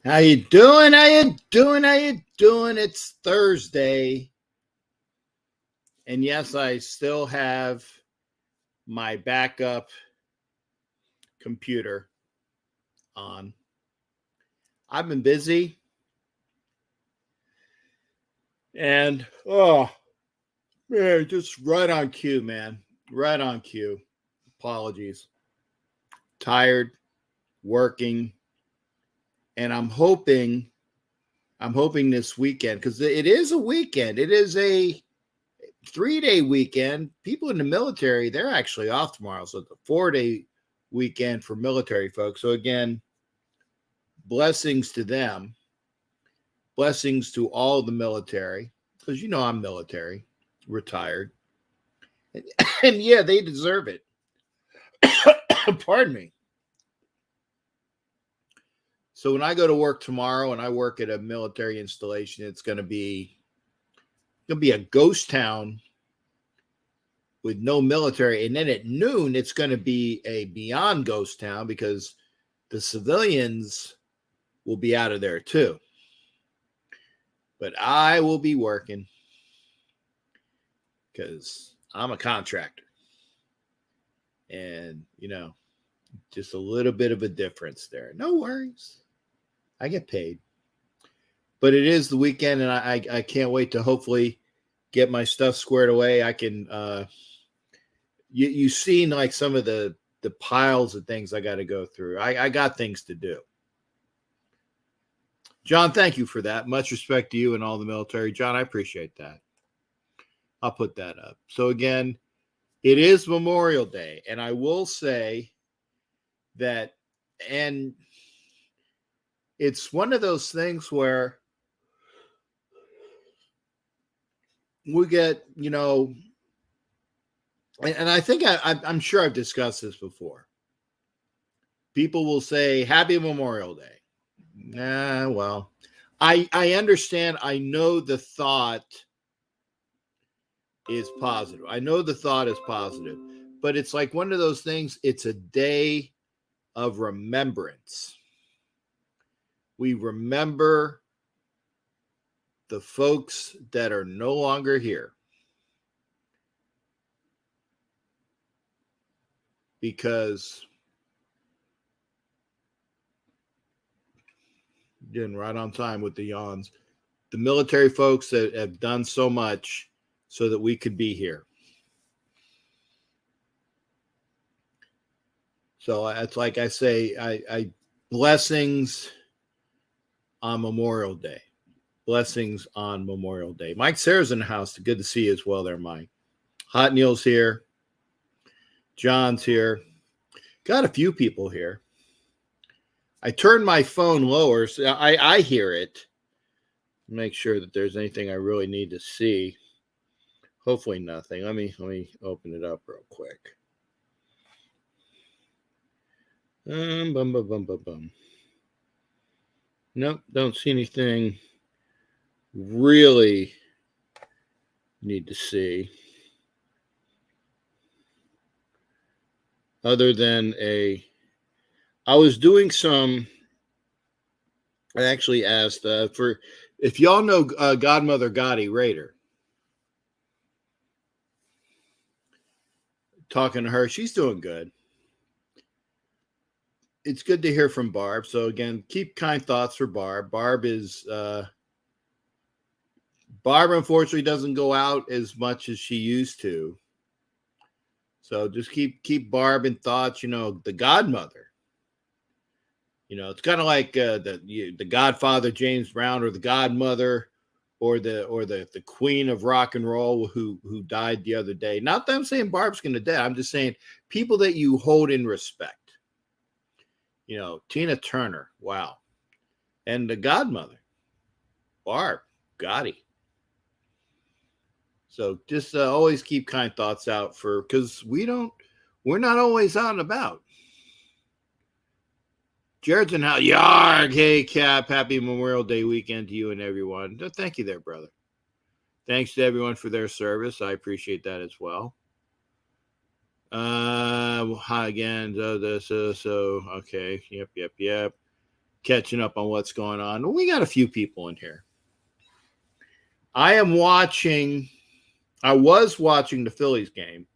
How you doing? How you doing? How you doing? It's Thursday. And yes, I still have my backup computer on. I've been busy and man, just right on cue, man. Right on cue. Apologies. Tired, working, and I'm hoping this weekend because it is a weekend. It is a 3-day weekend. People in the military, they're actually off tomorrow. So it's a 4-day weekend for military folks. So again, blessings to them. Blessings to all the military. Because I'm military, retired. And yeah, they deserve it. Pardon me. So when I go to work tomorrow and I work at a military installation, it's gonna be a ghost town with no military. And then at noon, it's going to be a beyond ghost town because the civilians will be out of there too. But I will be working because I'm a contractor. And, just a little bit of a difference there. No worries. I get paid. But it is the weekend, and I can't wait to hopefully get my stuff squared away. I can you've seen like some of the piles of things I got to go through. I got things to do. John, thank you for that. Much respect to you and all the military. John, I appreciate that. I'll put that up. So again, it is Memorial Day, and I will say that, and it's one of those things where we get, and I think I'm sure I've discussed this before. People will say, Happy Memorial Day. Well, I understand. I know the thought is positive. But it's like one of those things. It's a day of remembrance. We remember the folks that are no longer here. Because again, right on time with the yawns. The military folks that have done so much so that we could be here. So it's like I say, I blessings on Memorial Day. Blessings on Memorial Day. Mike Sarah's in the house. Good to see you as well there, Mike. Hot Neil's here. John's here. Got a few people here. I turned my phone lower so I hear it. Make sure that there's anything I really need to see. Hopefully nothing. Let me open it up real quick. Nope, don't see anything really need to see. Other than I was doing some. I actually asked for if y'all know Godmother Gotti Raider. Talking to her, she's doing good. It's good to hear from Barb. So again, keep kind thoughts for Barb. Barb unfortunately doesn't go out as much as she used to. So just keep Barb in thoughts. The godmother. It's kind of like the Godfather James Brown, or the godmother, or the queen of rock and roll who died the other day. Not that I'm saying Barb's going to die. I'm just saying people that you hold in respect. Tina Turner, wow, and the godmother, Barb Gotti. So just always keep kind thoughts out because we're not always out and about. Jared's in how yarg. Hey, Cap. Happy Memorial Day weekend to you and everyone. Thank you there, brother. Thanks to everyone for their service. I appreciate that as well. Hi again. So okay. Yep. catching up on what's going on. We got a few people in here. I was watching the Phillies game.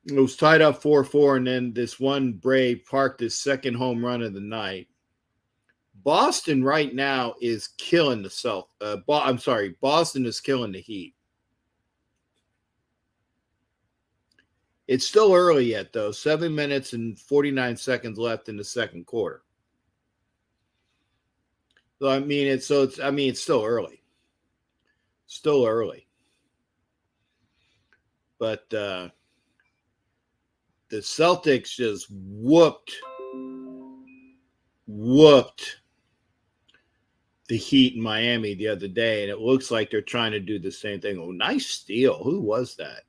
It was tied up 4-4, and then this one Brave parked his second home run of the night. Boston right now is killing the Boston is killing the Heat. It's still early yet, though. 7 minutes and 49 seconds left in the second quarter. So it's still early. Still early. But the Celtics just whooped the Heat in Miami the other day, and it looks like they're trying to do the same thing. Oh, nice steal. Who was that?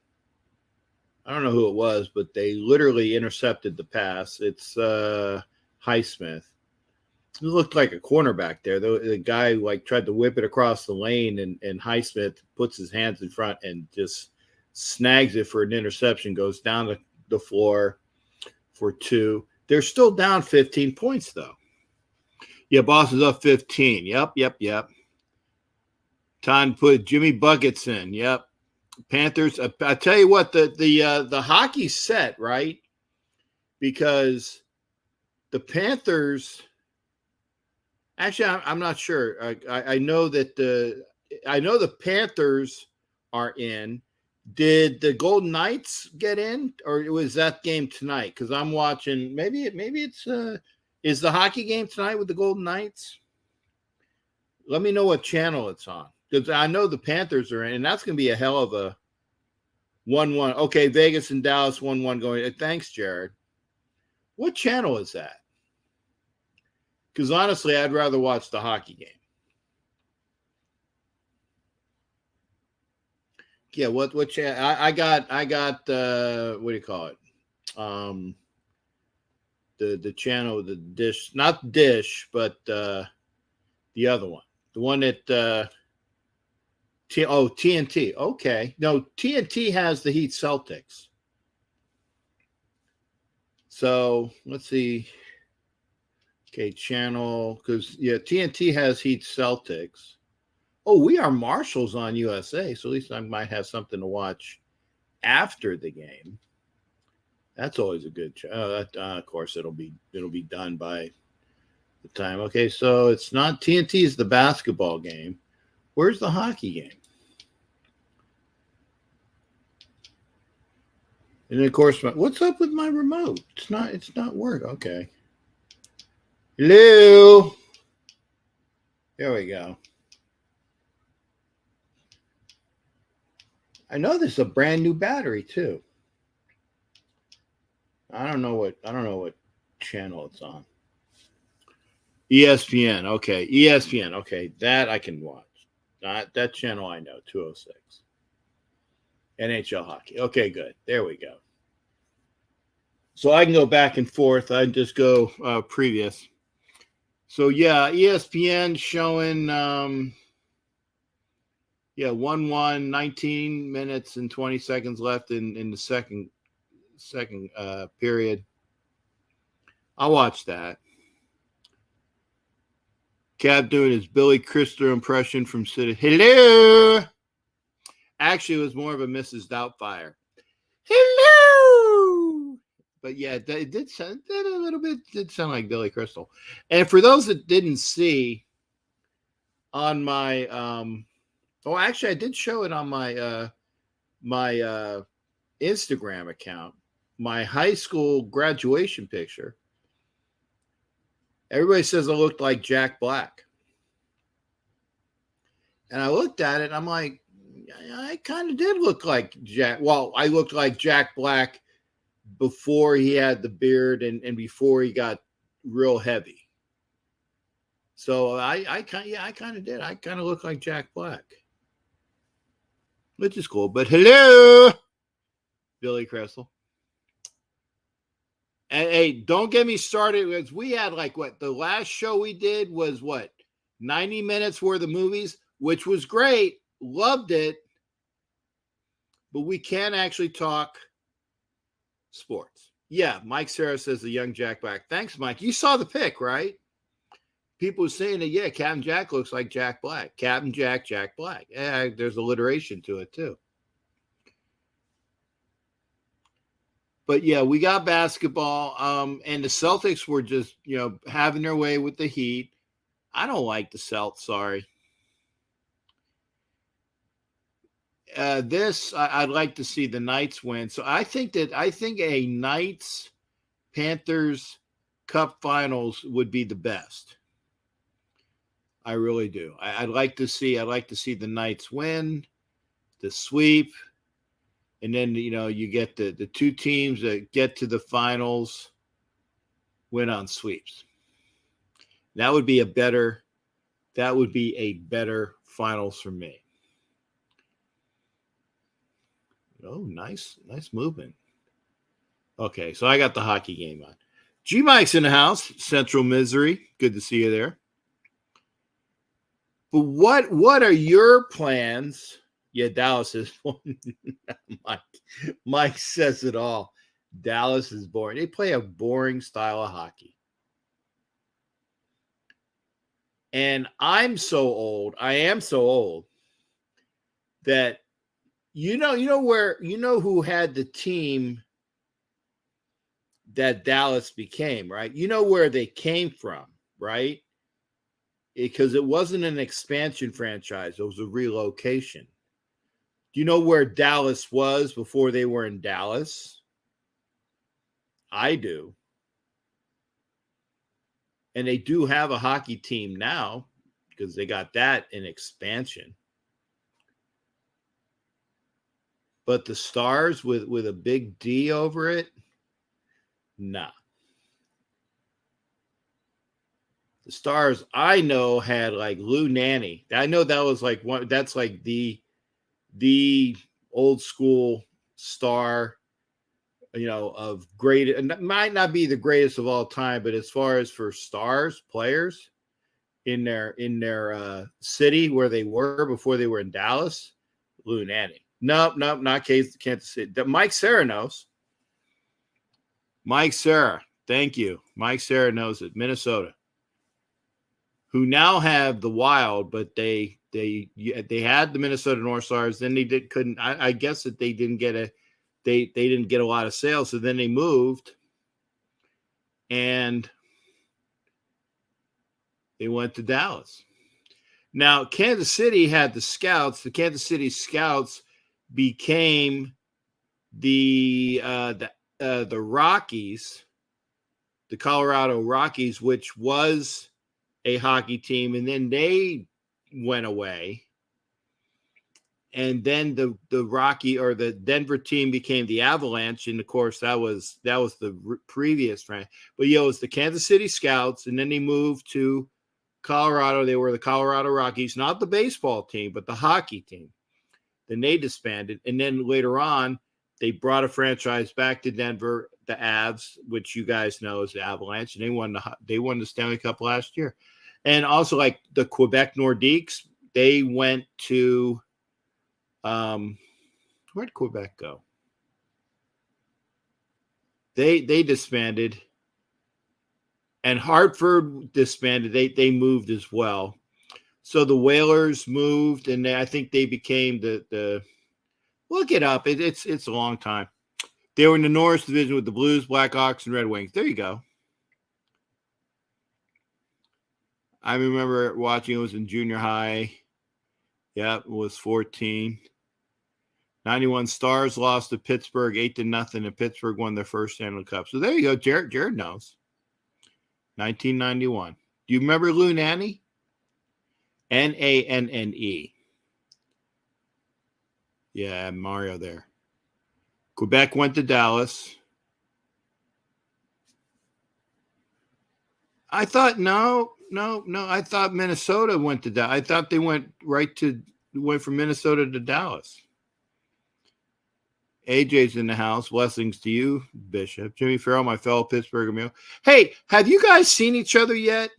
I don't know who it was, but they literally intercepted the pass. It's Highsmith. It looked like a cornerback there. The guy tried to whip it across the lane, and Highsmith puts his hands in front and just snags it for an interception, goes down the floor for 2. They're still down 15 points, though. Yeah, Boston's up 15. Yep. Time to put Jimmy Buckets in. Yep. Panthers. I tell you what, the hockey's set, right? Because the Panthers. Actually, I'm not sure. I know that the Panthers are in. Did the Golden Knights get in, or was that game tonight? Because I'm watching. Maybe it's is the hockey game tonight with the Golden Knights? Let me know what channel it's on, because I know the Panthers are in, and that's going to be a hell of a 1-1. Okay, Vegas and Dallas 1-1 going. Thanks, Jared. What channel is that? Because honestly, I'd rather watch the hockey game. Yeah, what channel? I got what do you call it? The channel, the dish, not dish, but the other one. The one that TNT. Okay. No, TNT has the Heat Celtics. So let's see. Okay, channel, because TNT has Heat Celtics. Oh, we are Marshalls on USA, so at least I might have something to watch after the game. That's always a good. Of course, it'll be done by the time. Okay, so it's not TNT is the basketball game. Where's the hockey game? And then, of course, what's up with my remote? It's not working. Okay. Hello. There we go. I know there's a brand new battery too. I don't know what channel it's on. ESPN. Okay. ESPN. Okay. That I can watch. That channel I know. 206. NHL hockey. Okay, good. There we go. So I can go back and forth. I just go previous. So yeah, ESPN showing 1-1, 19 minutes and 20 seconds left in the second period. I'll watch that. Cap doing his Billy Crystal impression from City. Hello. Actually, it was more of a Mrs. Doubtfire. Hello. But yeah, it did sound a little bit. Did sound like Billy Crystal. And for those that didn't see, on my actually, I did show it on my my Instagram account. My high school graduation picture. Everybody says I looked like Jack Black. And I looked at it and I'm like, I kind of did look like Jack. Well, I looked like Jack Black before he had the beard and before he got real heavy. So I kind of did. I kind of look like Jack Black. Which is cool. But hello, Billy Crystal. And hey, don't get me started. Because we had the last show we did was 90 minutes worth of movies, which was great. Loved it. But we can't actually talk sports. Yeah, Mike Sarah says the young Jack Black. Thanks, Mike. You saw the pic, right? People saying that, yeah, Captain Jack looks like Jack Black. Captain Jack, Jack Black. Yeah, there's alliteration to it, too. But, yeah, we got basketball. And the Celtics were just, having their way with the Heat. I don't like the Celtics, sorry. I'd like to see the Knights win. So I think a Knights Panthers Cup Finals would be the best. I really do. I'd like to see the Knights win, the sweep, and then you get the two teams that get to the finals win on sweeps. That would be a better finals for me. Oh, nice movement. Okay, so I got the hockey game on. G Mike's in the house, Central Missouri. Good to see you there. But what are your plans? Yeah, Dallas is Mike says it all. Dallas is boring. They play a boring style of hockey. And I am so old that who had the team that Dallas became, right? You know where they came from, right? Because it wasn't an expansion franchise. It was a relocation. Do you know where Dallas was before they were in Dallas? I do. And they do have a hockey team now because they got that in expansion. But the Stars with a big D over it, nah. The Stars I know had like Lou Nanny. I know that was like one. That's like the old school star, of great. And that might not be the greatest of all time, but as far as for stars, players in their city where they were before they were in Dallas, Lou Nanny. Nope, not Kansas City. Mike Sarah knows. Mike Sarah, thank you. Mike Sarah knows it. Minnesota, who now have the Wild, but they had the Minnesota North Stars. Then they couldn't. I guess that they didn't get a lot of sales. So then they moved, and they went to Dallas. Now Kansas City had the Scouts. The Kansas City Scouts became the Rockies, the Colorado Rockies, which was a hockey team, and then they went away. And then the Rocky or the Denver team became the Avalanche, and of course that was the previous friend. But it was the Kansas City Scouts, and then they moved to Colorado. They were the Colorado Rockies, not the baseball team, but the hockey team. Then they disbanded, and then later on, they brought a franchise back to Denver, the Avs, which you guys know is the Avalanche, and they won the Stanley Cup last year. And also, like the Quebec Nordiques, they went to where'd Quebec go? They disbanded, and Hartford disbanded. They moved as well. So the Whalers moved, and I think they became the look it up. It's a long time. They were in the Norris division with the Blues, Blackhawks, and Red Wings. There you go. I remember watching. It was in junior high. Yeah, it was 14. 91 Stars lost to Pittsburgh 8-0, and Pittsburgh won their first Stanley Cup. So there you go. Jared knows. 1991. Do you remember Lou Nanny? Nanne. Yeah, Mario there. Quebec went to Dallas. I thought no. I thought Minnesota went to Dallas. I thought they went from Minnesota to Dallas. AJ's in the house. Blessings to you, Bishop. Jimmy Farrell, my fellow Pittsburgh amigo. Hey, have you guys seen each other yet?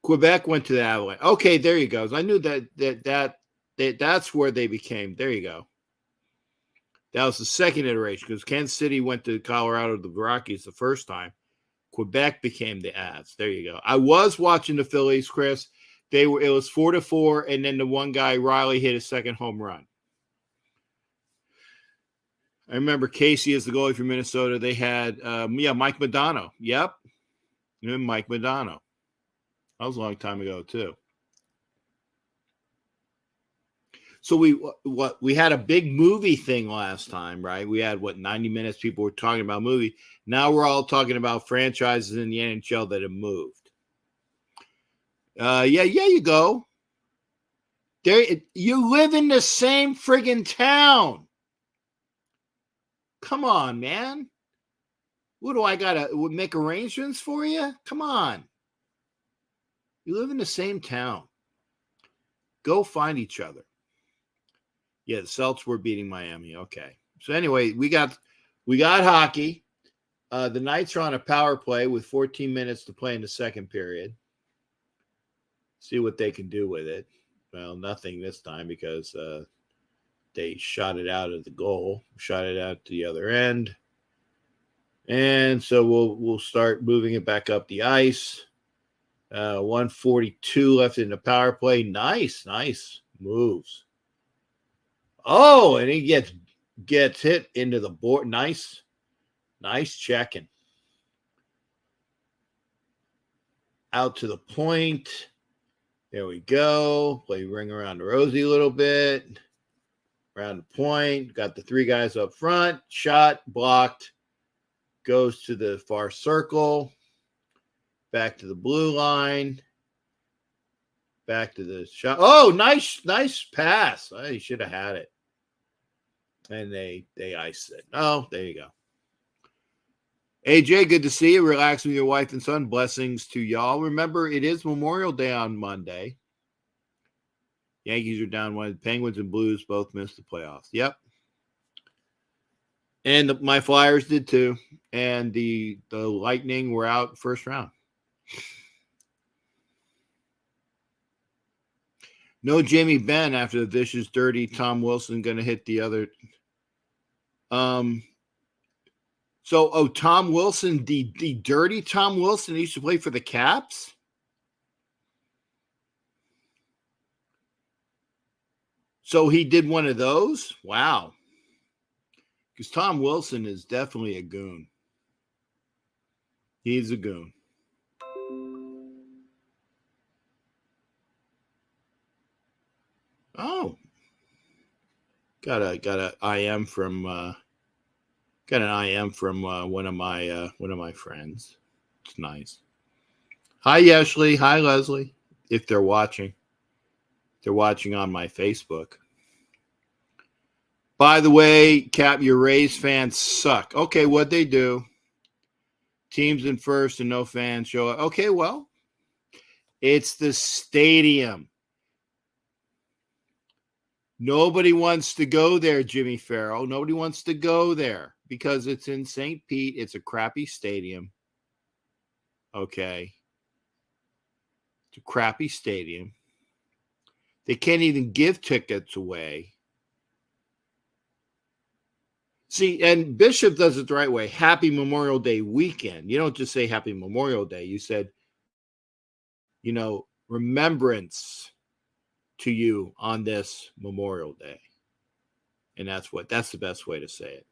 Quebec went to the Avalanche. Okay, there you go. I knew that's where they became. There you go. That was the second iteration because Kansas City went to Colorado, the Rockies, the first time. Quebec became the Avs. There you go. I was watching the Phillies, Chris. It was 4-4, and then the one guy, Riley, hit his second home run. I remember Casey as the goalie for Minnesota. They had, Mike Modano. Yep. And Mike Modano. That was a long time ago, too. So we had a big movie thing last time, right? We had 90 minutes. People were talking about movie. Now we're all talking about franchises in the NHL that have moved. You go. You live in the same friggin' town. Come on, man. What do I gotta make arrangements for you? Come on. You live in the same town. Go find each other. Yeah, the Celtics were beating Miami. Okay. So anyway, we got hockey. The Knights are on a power play with 14 minutes to play in the second period. See what they can do with it. Well, nothing this time because they shot it out of the goal, shot it out to the other end. And so we'll start moving it back up the ice. 1:42 left in the power play. Nice moves. Oh, and he gets hit into the board. Nice checking. Out to the point. There we go. Play ring around Rosie a little bit. Around the point. Got the three guys up front. Shot, blocked. Goes to the far circle. Back to the blue line. Back to the shot. Oh, nice pass. Oh, he should have had it. And they iced it. Oh, there you go. AJ, good to see you. Relax with your wife and son. Blessings to y'all. Remember, it is Memorial Day on Monday. Yankees are down one. Penguins and Blues both missed the playoffs. Yep. And my Flyers did too. And the Lightning were out first round. No Jamie Benn after the vicious, dirty Tom Wilson going to hit the other. Tom Wilson, the dirty Tom Wilson used to play for the Caps? So he did one of those? Wow. Because Tom Wilson is definitely a goon. He's a goon. Oh. Got an IM from one of my friends. It's nice. Hi Ashley. Hi Leslie. If they're watching. They're watching on my Facebook. By the way, Cap, your Rays fans suck. Okay, what'd they do? Teams in first and no fans show up. Okay, well, it's the stadium. Nobody wants to go there, Jimmy Farrell. Nobody wants to go there because it's in St. Pete. It's a crappy stadium. Okay. It's a crappy stadium. They can't even give tickets away. See, and Bishop does it the right way. Happy Memorial Day weekend. You don't just say Happy Memorial Day. You said, remembrance to you on this Memorial Day. And that's the best way to say it.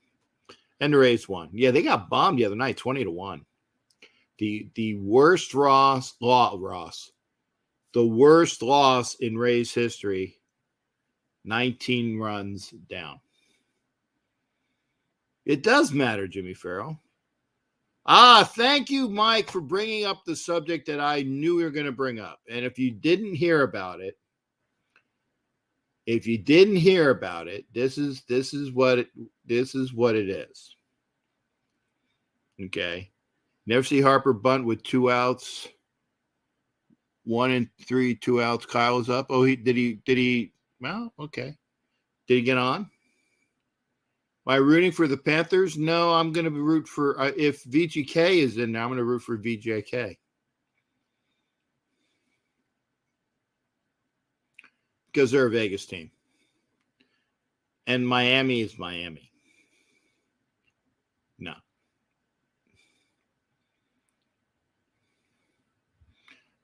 And the Rays won. Yeah, they got bombed the other night, 20-1. The worst loss. The worst loss in Rays history, 19 runs down. It does matter, Jimmy Farrell. Thank you, Mike, for bringing up the subject that I knew we were going to bring up. And if you didn't hear about it, this is what it is. Okay. Never see Harper bunt with 2 outs. 1 and 3, 2 outs. Kyle is up. Oh, did he? Well, okay. Did he get on? Am I rooting for the Panthers? No, I'm going to root for, if VGK is in there, I'm going to root for VJK. Because they're a Vegas team. And Miami is Miami.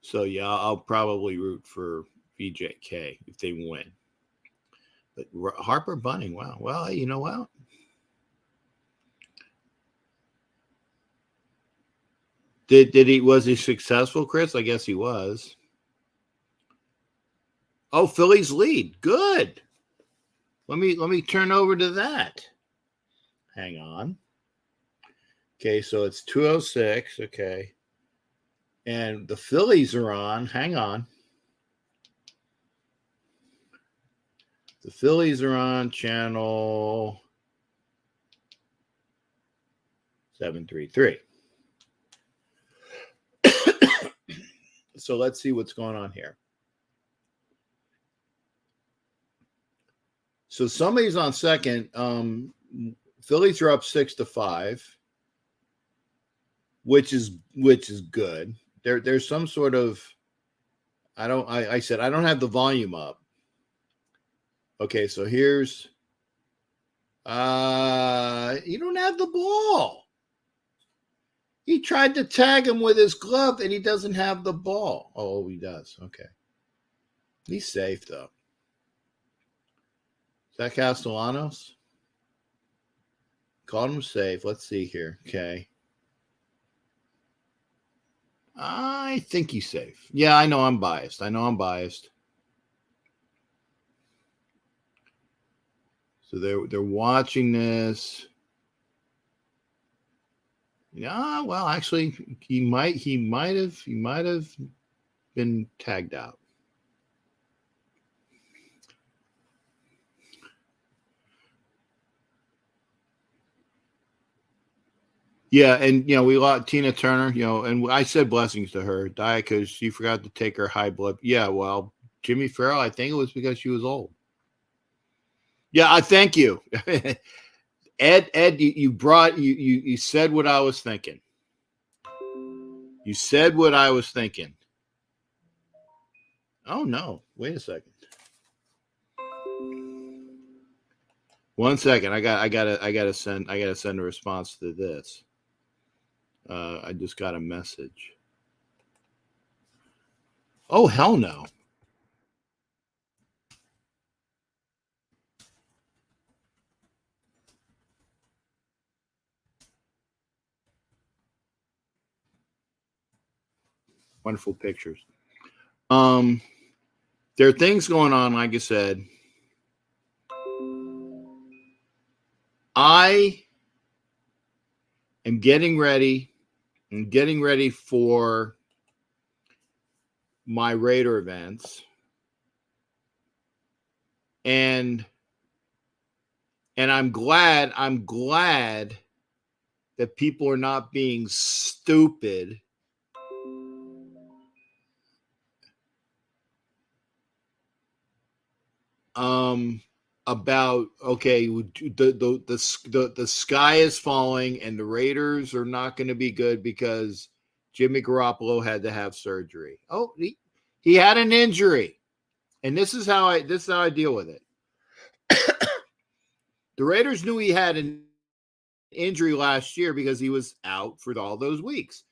So yeah, I'll probably root for VJK if they win. But Harper Bunning, wow. Well, you know what? Did he, was he successful, Chris? I guess he was. Oh, Phillies lead. Good. Let me turn over to that. Hang on. Okay, so it's 2:06. Okay. And the Phillies are on. Hang on. The Phillies are on channel 733. So let's see what's going on here. So somebody's on second. Phillies are up 6-5, which is good. There's some sort of, I said I don't have the volume up. Okay, so here's you don't have the ball. He tried to tag him with his glove and he doesn't have the ball. Oh, he does. Okay. He's safe though. Is that Castellanos? Called him safe. Let's see here. Okay. I think he's safe. Yeah, I know I'm biased. So they're watching this. Yeah, well, actually, he might have been tagged out. Yeah, and we lost Tina Turner, and I said blessings to her, died because she forgot to take her high blood. Yeah, well, Jimmy Farrell, I think it was because she was old. Yeah, I thank you. Ed, you said what I was thinking. You said what I was thinking. Oh no, wait a second. 1 second. I gotta send a response to this. I just got a message. Oh hell no. Wonderful pictures. There are things going on, like I said. I am getting ready. I'm getting ready for my Raider events. And I'm glad that people are not being stupid about, okay, the sky is falling and the Raiders are not going to be good because Jimmy Garoppolo had to have surgery. Oh, he had an injury, and this is how I deal with it. The Raiders knew he had an injury last year because he was out for all those weeks.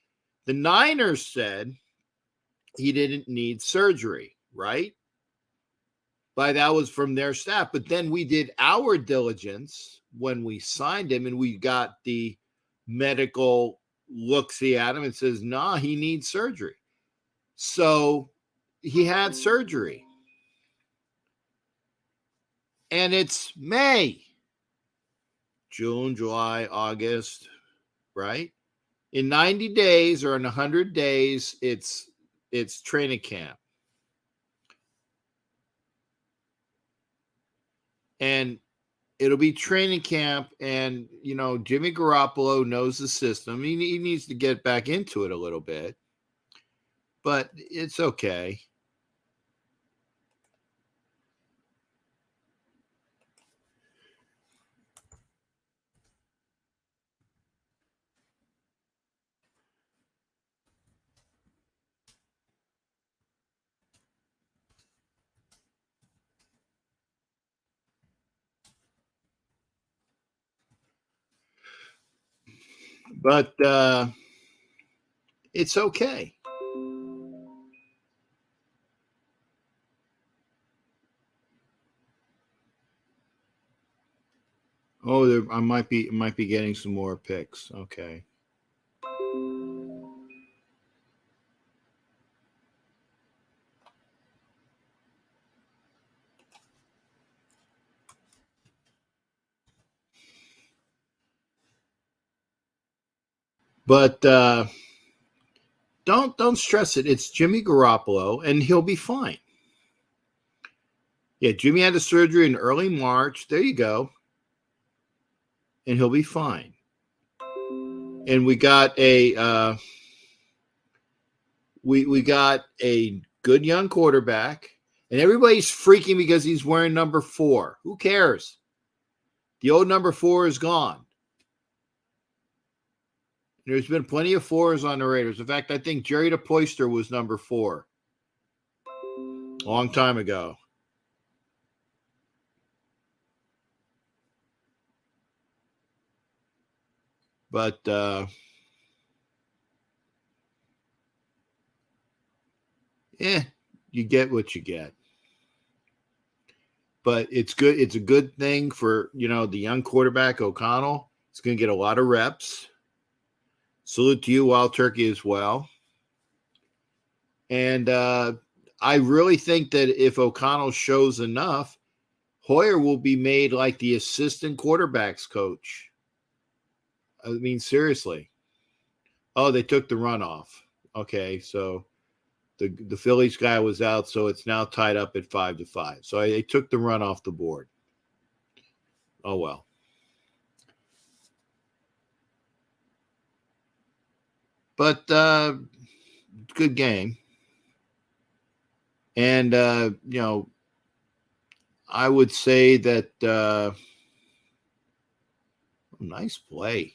The Niners said he didn't need surgery, right? But that was from their staff. But then we did our diligence when we signed him, and we got the medical look-see at him and says, nah, he needs surgery. So he had surgery. And it's May, June, July, August, right? In 90 days or in 100 days, it's training camp. And it'll be training camp, and Jimmy Garoppolo knows the system. He needs to get back into it a little bit, but it's okay. But it's okay. Oh, I might be getting some more picks. Okay. But don't stress it. It's Jimmy Garoppolo, and he'll be fine. Yeah, Jimmy had the surgery in early March. There you go. And he'll be fine. And we got a we got a good young quarterback, and everybody's freaking because he's wearing number 4. Who cares? The old number 4 is gone. There's been plenty of 4s on the Raiders. In fact, I think Jerry DePoister was number 4 a long time ago. But you get what you get. But it's good. It's a good thing for, the young quarterback, O'Connell. He's going to get a lot of reps. Salute to you, Wild Turkey, as well. And I really think that if O'Connell shows enough, Hoyer will be made like the assistant quarterbacks coach. I mean, seriously. Oh, they took the runoff. Okay, so the Phillies guy was out, so it's now tied up at 5-5. So they took the run off the board. Oh, well. But good game. And, I would say that nice play.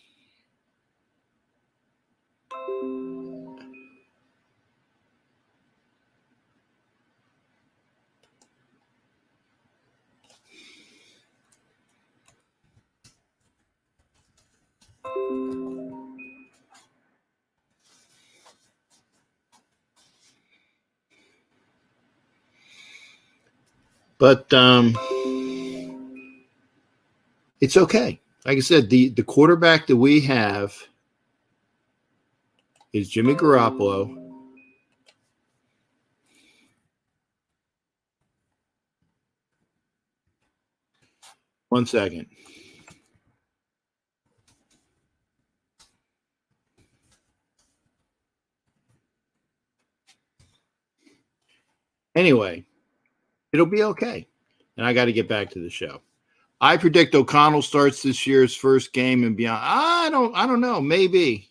But it's okay. Like I said, the quarterback that we have is Jimmy Garoppolo. One second. Anyway, it'll be okay. And I got to get back to the show. I predict O'Connell starts this year's first game and beyond. I don't know. Maybe.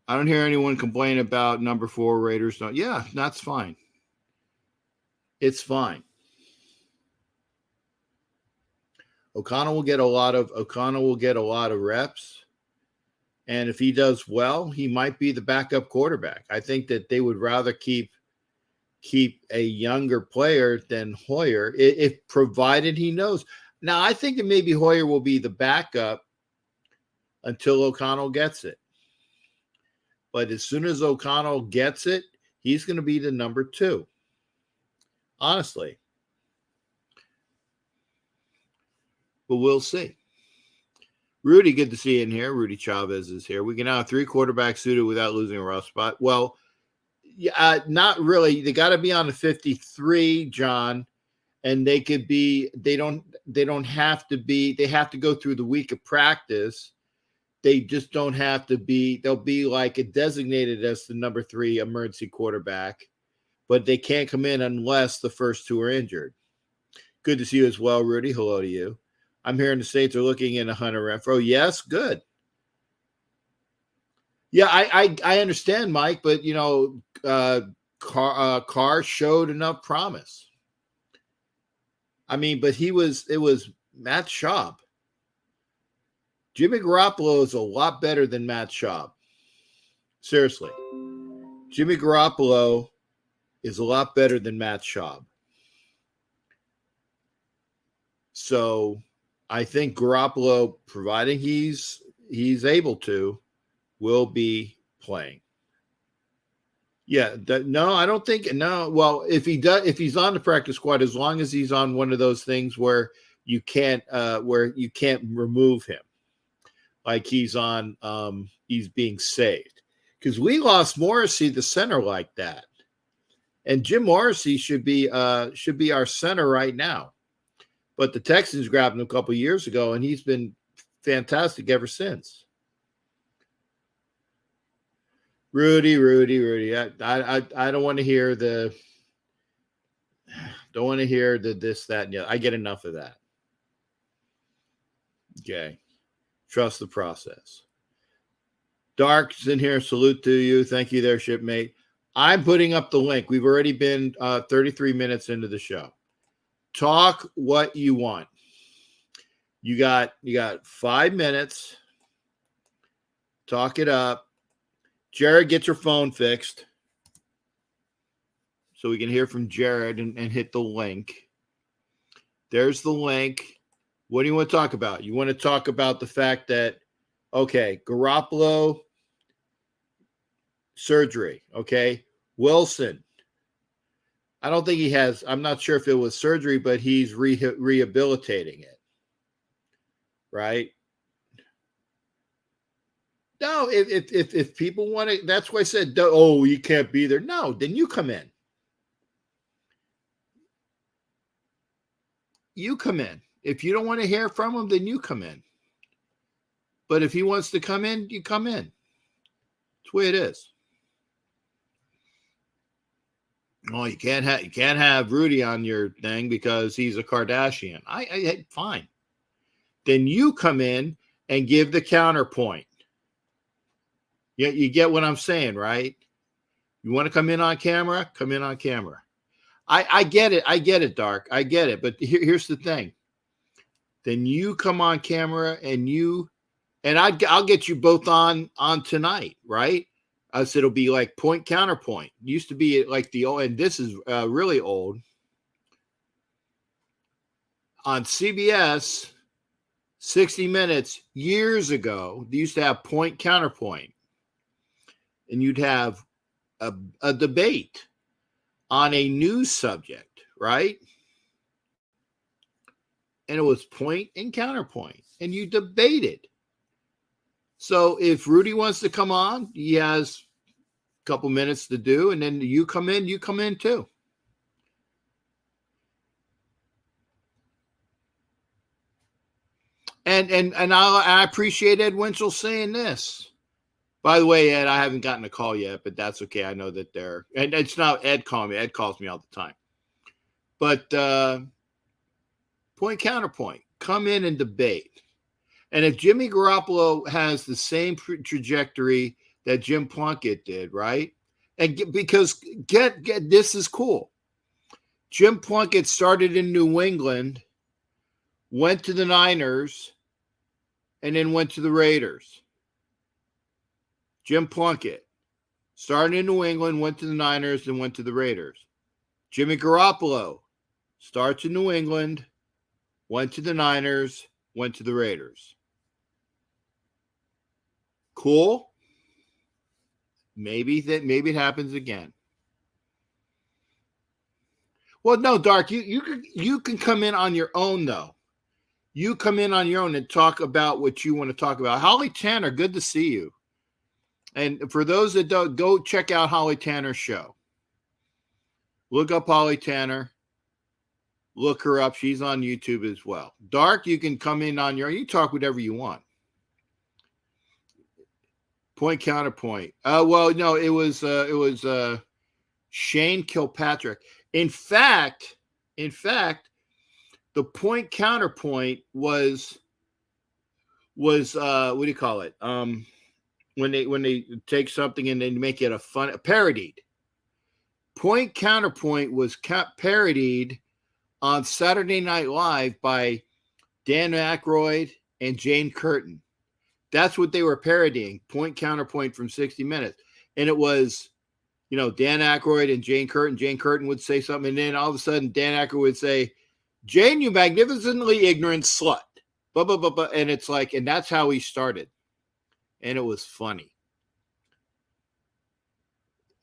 I don't hear anyone complain about number 4 Raiders. No, yeah, that's fine. It's fine. O'Connell will get a lot of reps. And if he does well, he might be the backup quarterback. I think that they would rather keep a younger player than Hoyer, if provided he knows. Now, I think that maybe Hoyer will be the backup until O'Connell gets it. But as soon as O'Connell gets it, he's going to be the number 2. Honestly. But we'll see. Rudy, good to see you in here. Rudy Chavez is here. We can now have 3 quarterbacks suited without losing a rough spot. Well, not really. They got to be on the 53, John, and they could be. They don't have to be. They have to go through the week of practice. They just don't have to be. They'll be like designated as the number 3 emergency quarterback, but they can't come in unless the first 2 are injured. Good to see you as well, Rudy. Hello to you. I'm here in the States. Are looking in Hunter Renfrow. Yes, good. Yeah, I understand, Mike, but Carr showed enough promise. I mean, but it was Matt Schaub. Jimmy Garoppolo is a lot better than Matt Schaub. Seriously. Jimmy Garoppolo is a lot better than Matt Schaub. So I think Garoppolo, providing he's able to, will be playing. Yeah, no, I don't think no. Well, if he's on the practice squad, as long as he's on one of those things where you can't remove him, like he's on, he's being saved, because we lost Morrissey, the center, like that, and Jim Morrissey should be our center right now, but the Texans grabbed him a couple of years ago, and he's been fantastic ever since. Rudy. I don't want to hear the this, that, and the other. I get enough of that. Okay. Trust the process. Dark's in here. Salute to you. Thank you there, shipmate. I'm putting up the link. We've already been 33 minutes into the show. Talk what you want. You got 5 minutes. Talk it up. Jared, get your phone fixed so we can hear from Jared and hit the link. There's the link. What do you want to talk about? You want to talk about the fact that, okay, Garoppolo surgery, okay? Wilson, I don't think he has, I'm not sure if it was surgery, but he's rehabilitating it, right? No, if people want to, that's why I said, oh, you can't be there. No, then you come in. You come in. If you don't want to hear from him, then you come in. But if he wants to come in, you come in. That's the way it is. Oh, you can't have Rudy on your thing because he's a Kardashian. I fine. Then you come in and give the counterpoint. You get what I'm saying, right? You want to come in on camera? Come in on camera. I get it. I get it, Dark. I get it. But here's the thing. Then you come on camera and I'll get you both on tonight, right? So it'll be like point counterpoint. It used to be like the old, and this is really old. On CBS, 60 Minutes years ago, they used to have point counterpoint. And you'd have a debate on a news subject, right? And it was point and counterpoint, and you debated. So if Rudy wants to come on, he has a couple minutes to do, and then you come in too. And I appreciate Ed Winchell saying this. By the way, Ed, I haven't gotten a call yet, but that's okay. I know that and it's not Ed calling me. Ed calls me all the time. But point counterpoint, come in and debate. And if Jimmy Garoppolo has the same trajectory that Jim Plunkett did, right? And because get this is cool. Jim Plunkett started in New England, went to the Niners, and then went to the Raiders. Jim Plunkett started in New England, went to the Niners, and went to the Raiders. Jimmy Garoppolo starts in New England, went to the Niners, went to the Raiders. Cool. Maybe it happens again. Well, no, Dark, you can come in on your own though. You come in on your own and talk about what you want to talk about. Holly Tanner, good to see you. And for those that don't, go check out Holly Tanner's show. Look up Holly Tanner. Look her up. She's on YouTube as well. Dark, you can come in on your own. You talk whatever you want. Point counterpoint. Well, no, it was Shane Kilpatrick. In fact, the point counterpoint was what do you call it? When they take something and they make it parodied. Point counterpoint was parodied on Saturday Night Live by Dan Aykroyd and Jane Curtin. That's what they were parodying. Point counterpoint from 60 Minutes. And it was, Dan Aykroyd and Jane Curtin. Jane Curtin would say something, and then all of a sudden Dan Aykroyd would say, "Jane, you magnificently ignorant slut." Blah, blah, blah, blah. And it's like, and that's how he started. And it was funny.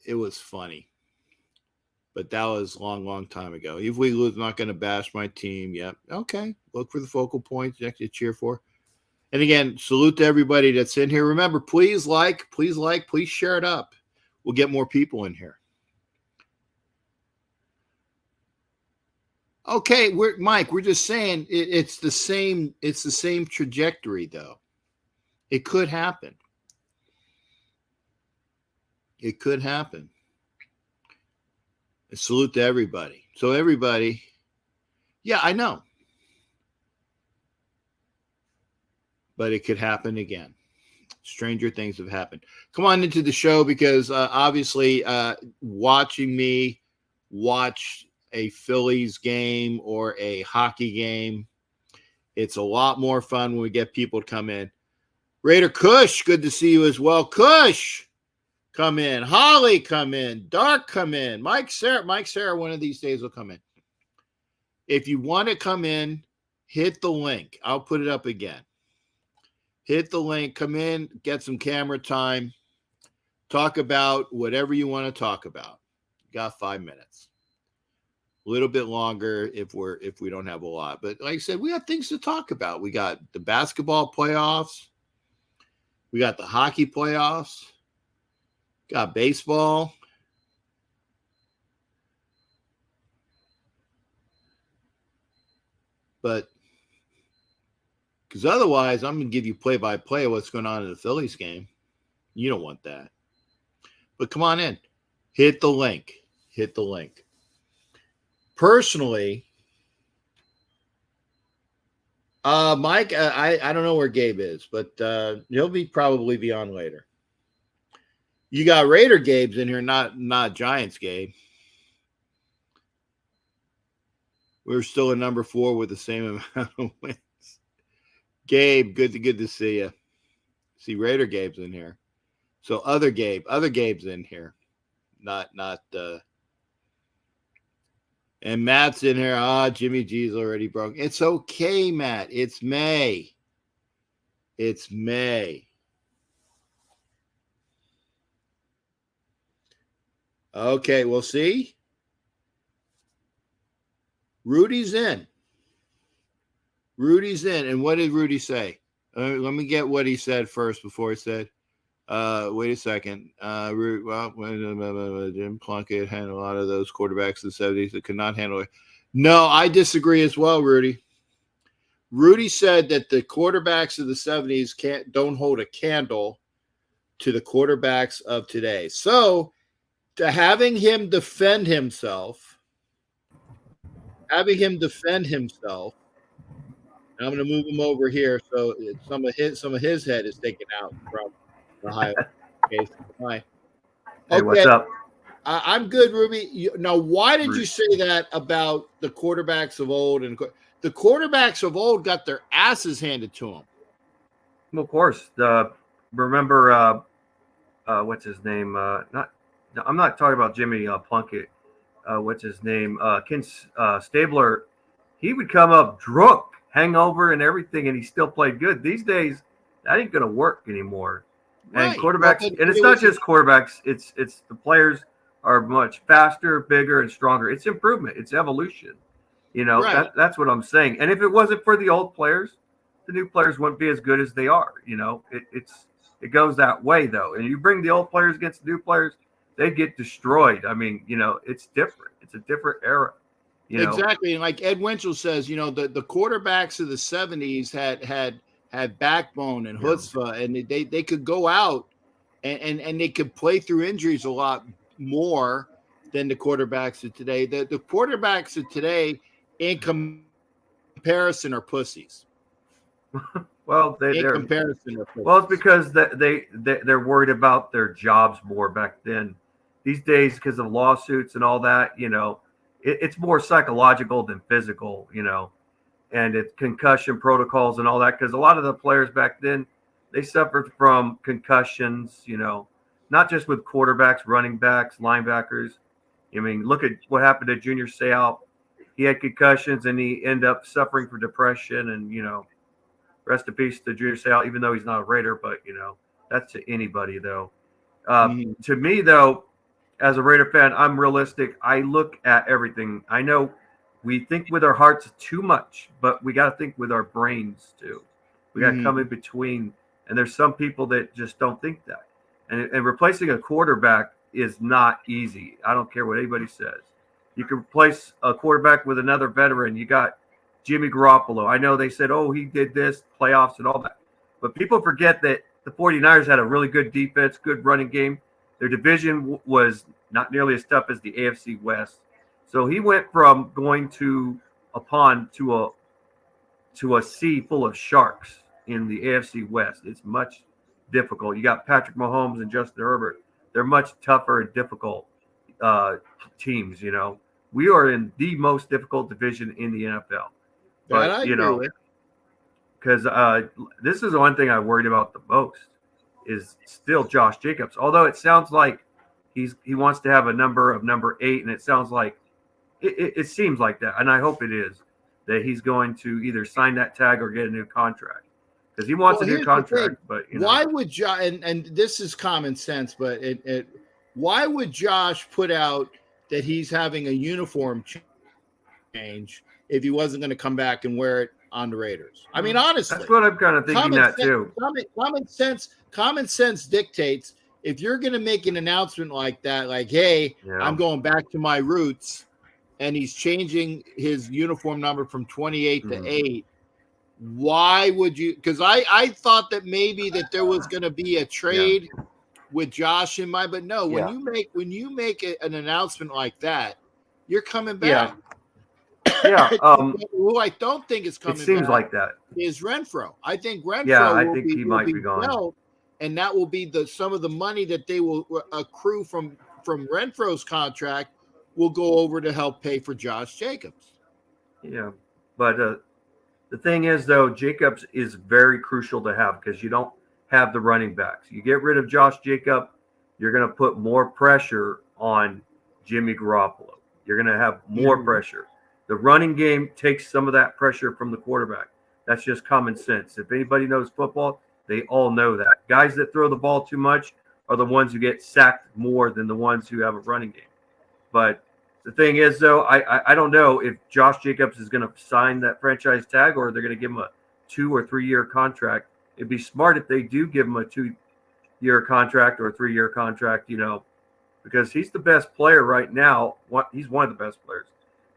it was funny. But that was a long time ago. If we lose, I'm not going to bash my team. Yep. Okay. Look for the focal points to cheer for. And again, salute to everybody that's in here. Remember, please share it up. We'll get more people in here. Okay, Mike, we're just saying it's the same trajectory, though. It could happen. It could happen. A salute to everybody. So everybody, yeah, I know. But it could happen again. Stranger things have happened. Come on into the show because obviously watching me watch a Phillies game or a hockey game, it's a lot more fun when we get people to come in. Raider Kush, good to see you as well. Kush, come in. Holly, come in. Dark, come in. Mike Sarah, one of these days will come in. If you want to come in, hit the link. I'll put it up again. Hit the link, come in, get some camera time, talk about whatever you want to talk about. You got 5 minutes. A little bit longer if we don't have a lot. But like I said, we got things to talk about. We got the basketball playoffs. We got the hockey playoffs. Got baseball. But because otherwise, I'm going to give you play-by-play of what's going on in the Phillies game. You don't want that. But come on in. Hit the link. Hit the link. Personally, Mike, I don't know where Gabe is, but he'll probably be on later. You got Raider Gabe's in here, not Giants Gabe. We're still at number 4 with the same amount of wins. Gabe, good to see you. See, Raider Gabe's in here. So other Gabe's in here. Not and Matt's in here. Jimmy G's already broke. It's okay, Matt. It's May. It's May. Okay, we'll see. Rudy's in. Rudy's in. And what did Rudy say? Let me get what he said first before he said, wait a second. Jim Plunkett had a lot of those quarterbacks in the 70s that could not handle it. No, I disagree as well, Rudy. Rudy said that the quarterbacks of the 70s don't hold a candle to the quarterbacks of today. So to having him defend himself, I'm going to move him over here so some of his head is taken out from the high case. Hi. Hey, what's up? I'm good, Ruby. Now, why did you say that about the quarterbacks of old? And the quarterbacks of old got their asses handed to them. Well, of course. Remember, what's his name? I'm not talking about Jimmy Plunkett. What's his name? Ken Stabler. He would come up drunk, hangover, and everything, and he still played good. These days, that ain't going to work anymore. Right. And quarterbacks, and it's not just quarterbacks. It's the players are much faster, bigger, and stronger. It's improvement. It's evolution. You know, right. That's what I'm saying. And if it wasn't for the old players, the new players wouldn't be as good as they are. You know, it goes that way though. And you bring the old players against the new players, they get destroyed. I mean, you know, it's different. It's a different era. You know? Exactly. And like Ed Winchell says, you know, the quarterbacks of the 70s had backbone and chutzpah, and they could go out and they could play through injuries a lot more than the quarterbacks of today. The quarterbacks of today, in comparison, are pussies. Well, they're comparison. Well, it's because they're worried about their jobs more back then. These days, because of lawsuits and all that, you know, it's more psychological than physical, you know, and it's concussion protocols and all that. Because a lot of the players back then, they suffered from concussions, you know, not just with quarterbacks, running backs, linebackers. I mean, look at what happened to Junior Seau. He had concussions and he ended up suffering from depression, and, you know, rest in peace to Junior Seau, even though he's not a Raider, but, you know, that's to anybody, though. To me, though, as a Raider fan, I'm realistic. I look at everything. I know we think with our hearts too much, but we got to think with our brains too. We got to come in between. And there's some people that just don't think that. And replacing a quarterback is not easy. I don't care what anybody says. You can replace a quarterback with another veteran. You got Jimmy Garoppolo. I know they said, oh, he did this, playoffs and all that. But people forget that the 49ers had a really good defense, good running game. Their division was not nearly as tough as the AFC West. So he went from going to a pond to a sea full of sharks in the AFC West. It's much difficult. You got Patrick Mahomes and Justin Herbert. They're much tougher and difficult teams, you know. We are in the most difficult division in the NFL. But, you know, because this is the one thing I worried about the most is still Josh Jacobs. Although it sounds like he wants to have a number of number 8, and it sounds like it seems like that, and I hope it is, that he's going to either sign that tag or get a new contract because he wants a new contract. But you know. Why would Josh? And this is common sense, but why would Josh put out that he's having a uniform change if he wasn't going to come back and wear it on the Raiders? I mean, honestly, that's what I'm kind of thinking too. Common sense dictates if you're going to make an announcement like that, like, "Hey, I'm going back to my roots," and he's changing his uniform number from 28 to 8. Why would you? Because I thought that maybe that there was going to be a trade with Josh in mind, but no. When you make an announcement like that, you're coming back. Yeah. Who I don't think is coming. It seems back like that is Renfro. I think Renfro. Yeah, I think he might be gone. Dealt, and that will be some of the money that they will accrue from Renfro's contract will go over to help pay for Josh Jacobs. Yeah, but the thing is, though, Jacobs is very crucial to have because you don't have the running backs. You get rid of Josh Jacobs, you're going to put more pressure on Jimmy Garoppolo. You're going to have more pressure. The running game takes some of that pressure from the quarterback. That's just common sense. If anybody knows football, they all know that. Guys that throw the ball too much are the ones who get sacked more than the ones who have a running game. But the thing is, though, I don't know if Josh Jacobs is going to sign that franchise tag or they're going to give him a 2 or 3 year contract. It'd be smart if they do give him a 2-year contract or a 3-year contract, you know, because he's the best player right now. He's one of the best players.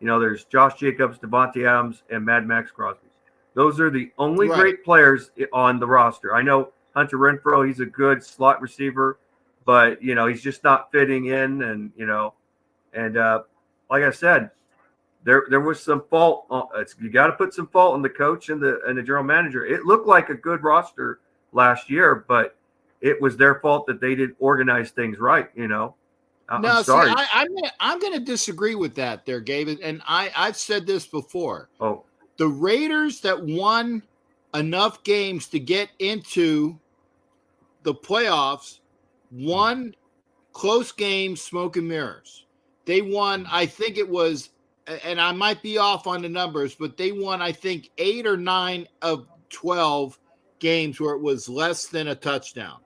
You know, there's Josh Jacobs, Devontae Adams, and Mad Max Crosby. Those are the only great players on the roster. I know Hunter Renfrow, he's a good slot receiver, but, you know, he's just not fitting in. And, you know, and like I said, there was some fault. You got to put some fault on the coach and the general manager. It looked like a good roster last year, but it was their fault that they didn't organize things right, you know. I'm sorry. I'm going to disagree with that there, Gabe. And I've said this before. Oh, the Raiders that won enough games to get into the playoffs won close games, smoke and mirrors. They won, I think it was, and I might be off on the numbers, but they won, I think, 8 or 9 of 12 games where it was less than a touchdown.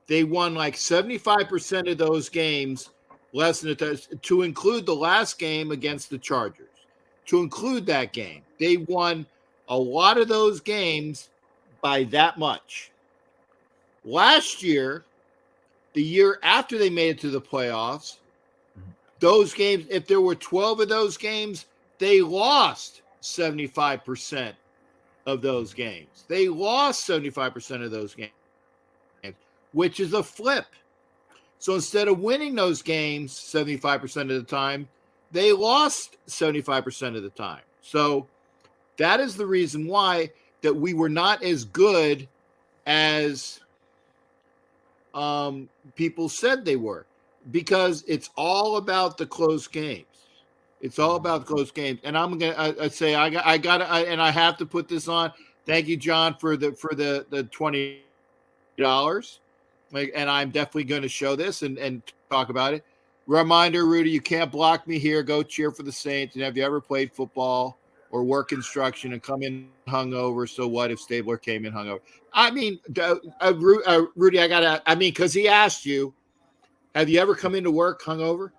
They won like 75% of those games less than a touchdown, to include the last game against the Chargers. To include that game, they won a lot of those games by that much. Last year, the year after they made it to the playoffs, those games, if there were 12 of those games, they lost 75% of those games. They lost 75% of those games, which is a flip. So instead of winning those games 75% of the time, they lost 75% of the time. So that is the reason why that we were not as good as people said they were, because it's all about the close games. It's all about close games. And I'm gonna say I got and I have to put this on. Thank you, John, for the $20. And I'm definitely going to show this and talk about it. Reminder, Rudy, you can't block me here. Go cheer for the Saints. And have you ever played football or work construction and come in hungover? So what if Stabler came in hungover? I mean, Rudy, because he asked you, Have you ever come into work hungover?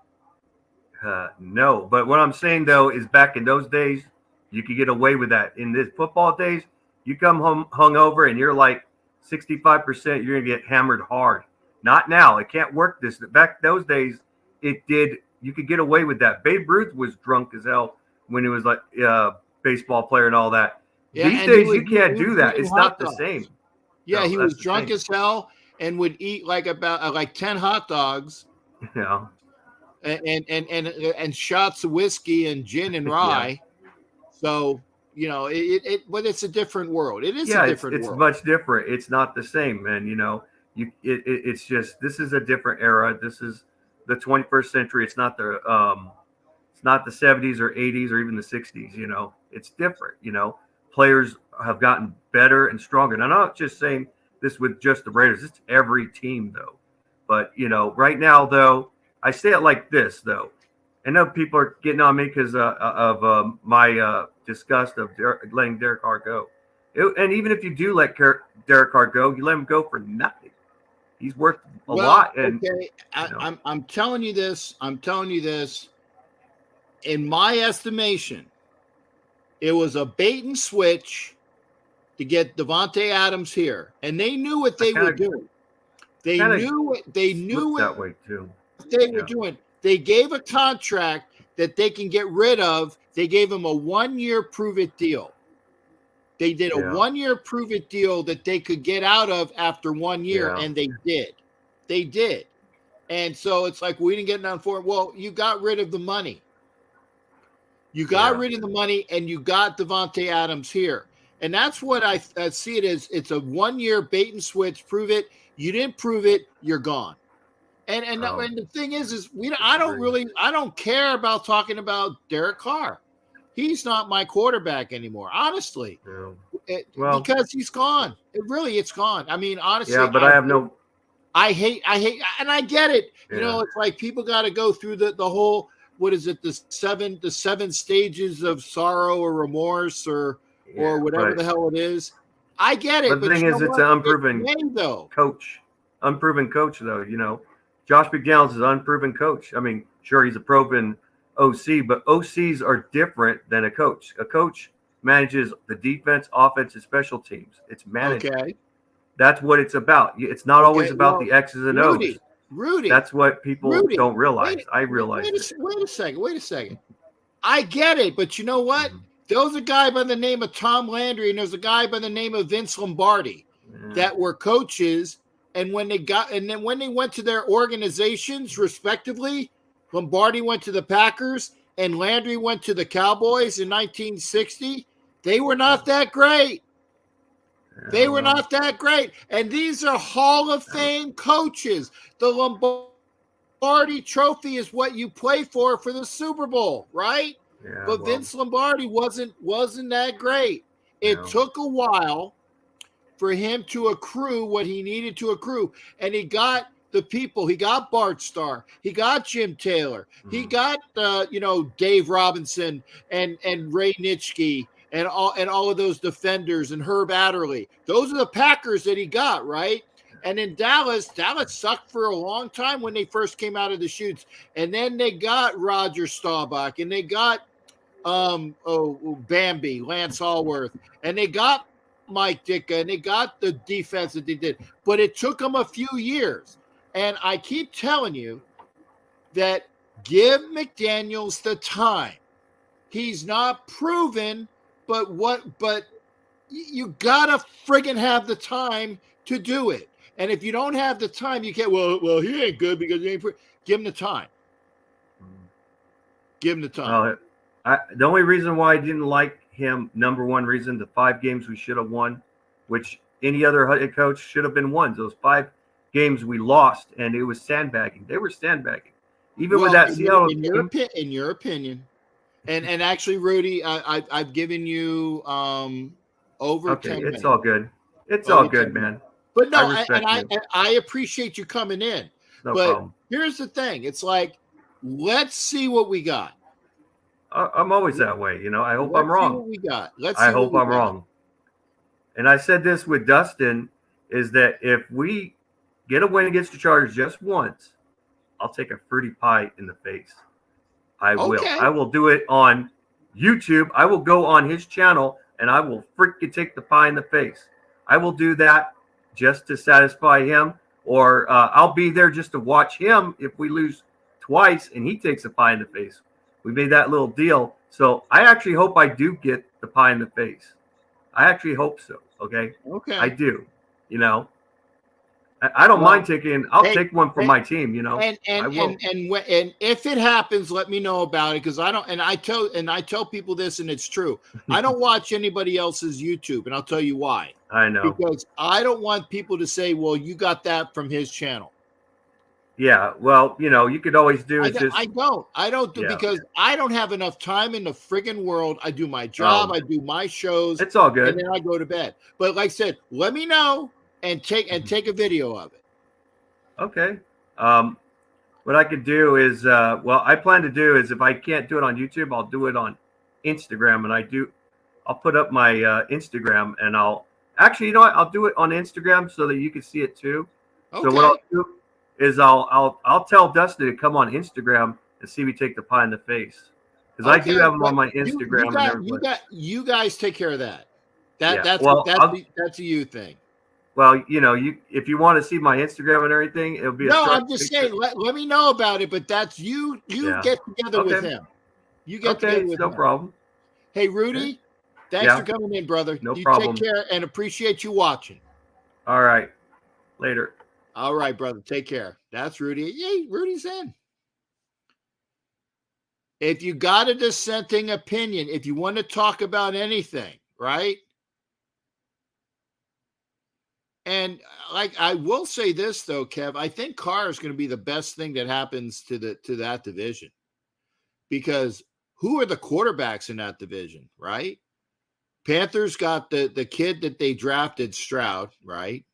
No, but what I'm saying though is back in those days, you could get away with that. In this football days, you come home hungover and you're like 65%, you're gonna get hammered hard. Not now. It can't work this. Back those days, it did. You could get away with that. Babe Ruth was drunk as hell when he was like baseball player and all that. Yeah, These and days, you can't do that. It's not the dogs. same. Yeah, No, he that's was the drunk thing. as hell and would eat like about like 10 hot dogs. Yeah. And shots of whiskey and gin and rye. So, you know, but it's a different world. It is a different it's world. much different. It's not the same, man. You know, it's just, this is a different era. This is the 21st century. It's not the 70s or 80s or even the 60s. You know, it's different. You know, players have gotten better and stronger. And I'm not just saying this with just the Raiders. It's every team though. But you know, right now though, I say it like this, though. I know people are getting on me because of my disgust of letting Derek Carr go. And even if you do let Derek Carr go, you let him go for nothing. He's worth a lot. And okay, I'm telling you this. I'm telling you this. In my estimation, it was a bait and switch to get Devontae Adams here, and they knew what they were doing. They knew that way too. They were doing. They gave a contract that they can get rid of. They gave him a 1-year prove-it deal. They did a 1-year prove-it deal that they could get out of after 1 year, and they did. They did. And so it's like, we didn't get none for it. Well, you got rid of the money. You got rid of the money, and you got Devontae Adams here. And that's what I see it as. It's a 1-year bait and switch. Prove it. You didn't prove it. You're gone. And the thing is I don't care about talking about Derek Carr. He's not my quarterback anymore, honestly. Because he's gone. It's gone. I mean, honestly. Yeah, but I hate, and I get it. You know, it's like people got to go through the whole, what is it, the seven stages of sorrow or remorse or whatever the hell it is. I get it. But the thing is, it's an unproven coach. Unproven coach, though, you know. Josh McDaniels is an unproven coach. I mean, sure, he's a proven OC, but OCs are different than a coach. A coach manages the defense, offense, and special teams. It's management. Okay. That's what it's about. It's not always about the X's and O's. Rudy. That's what people don't realize. I realize Wait a second. I get it, but you know what? There was a guy by the name of Tom Landry, and there's a guy by the name of Vince Lombardi that were coaches. And when then when they went to their organizations respectively, Lombardi went to the Packers and Landry went to the Cowboys in 1960. They were not that great. They were not that great. And these are Hall of Fame coaches. The Lombardi Trophy is what you play for the Super Bowl, right? Yeah, but Vince Lombardi wasn't that great. It took a while for him to accrue what he needed to accrue. And he got the people. He got Bart Starr. He got Jim Taylor. He got, Dave Robinson and Ray Nitschke and all of those defenders and Herb Adderley. Those are the Packers that he got, right? And in Dallas sucked for a long time when they first came out of the chutes. And then they got Roger Staubach and they got Bambi, Lance Allworth, and they got Mike Ditka, and they got the defense that they did. But it took them a few years. And I keep telling you that give McDaniels the time. He's not proven, but you gotta friggin' have the time to do it. And if you don't have the time, you can't. Well, he ain't good because he ain't. Give him the time. Give him the time. The only reason why I didn't like him, number one reason, the 5 games we should have won, which any other head coach should have been won. Those 5 games we lost, and it was sandbagging. They were sandbagging, even with that Seattle. In your opinion, and actually, Rudy, I've given you over 10 minutes. It's all good. It's all good, man. But no, I appreciate you coming in. No problem. Here's the thing: it's like, let's see what we got. I'm always that way, you know. I hope I'm wrong. See what we got. I hope I'm wrong. And I said this with Dustin, is that if we get a win against the Chargers just once, I'll take a fruity pie in the face. I will. Okay. I will do it on YouTube. I will go on his channel and I will freaking take the pie in the face. I will do that just to satisfy him, or I'll be there just to watch him if we lose twice and he takes a pie in the face. We made that little deal. So I actually hope I do get the pie in the face. I actually hope so. Okay. Okay. I do. You know, I don't mind taking. I'll take one for my team. You know, and if it happens, let me know about it, because I don't. And I tell people this, and it's true. I don't watch anybody else's YouTube, and I'll tell you why. I know, because I don't want people to say, "Well, you got that from his channel." Yeah, well, you know, you could always do is just. I don't do because I don't have enough time in the friggin' world. I do my job, I do my shows. It's all good, and then I go to bed. But like I said, let me know and take a video of it. Okay. What I could do is, well, I plan to do is if I can't do it on YouTube, I'll do it on Instagram, and I'll put up my Instagram, and I'll actually, you know what, I'll do it on Instagram so that you can see it too. Okay. So what I'll do is I'll tell Dustin to come on Instagram and see me take the pie in the face, because I do have him on my Instagram. You guys take care of that. That's a you thing. Well, you know, if you want to see my Instagram and everything, it'll be. No, I'm just saying. Let me know about it. But that's you. Get together with him. You get together with him. No problem. Hey, Rudy, thanks for coming in, brother. No problem. Take care and appreciate you watching. All right, later. All right, brother. Take care. That's Rudy. Yay, Rudy's in. If you got a dissenting opinion, if you want to talk about anything, right? And like I will say this though, Kev, I think Carr is going to be the best thing that happens to that division, because who are the quarterbacks in that division, right? Panthers got the kid that they drafted, Stroud, right?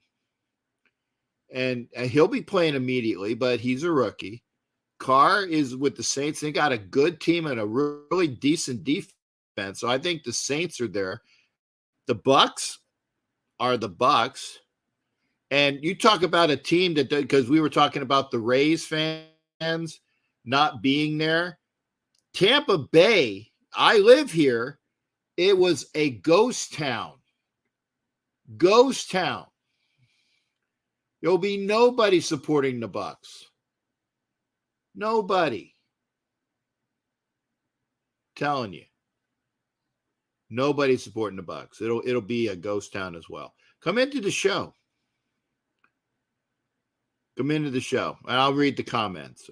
And he'll be playing immediately, but he's a rookie. Carr is with the Saints. They got a good team and a really decent defense. So I think the Saints are there. The Bucks are the Bucks. And you talk about a team that, because we were talking about the Rays fans not being there. Tampa Bay, I live here. It was a ghost town. Ghost town. There'll be nobody supporting the Bucks. Nobody. Telling you. Nobody supporting the Bucks. It'll be a ghost town as well. Come into the show. Come into the show, and I'll read the comments.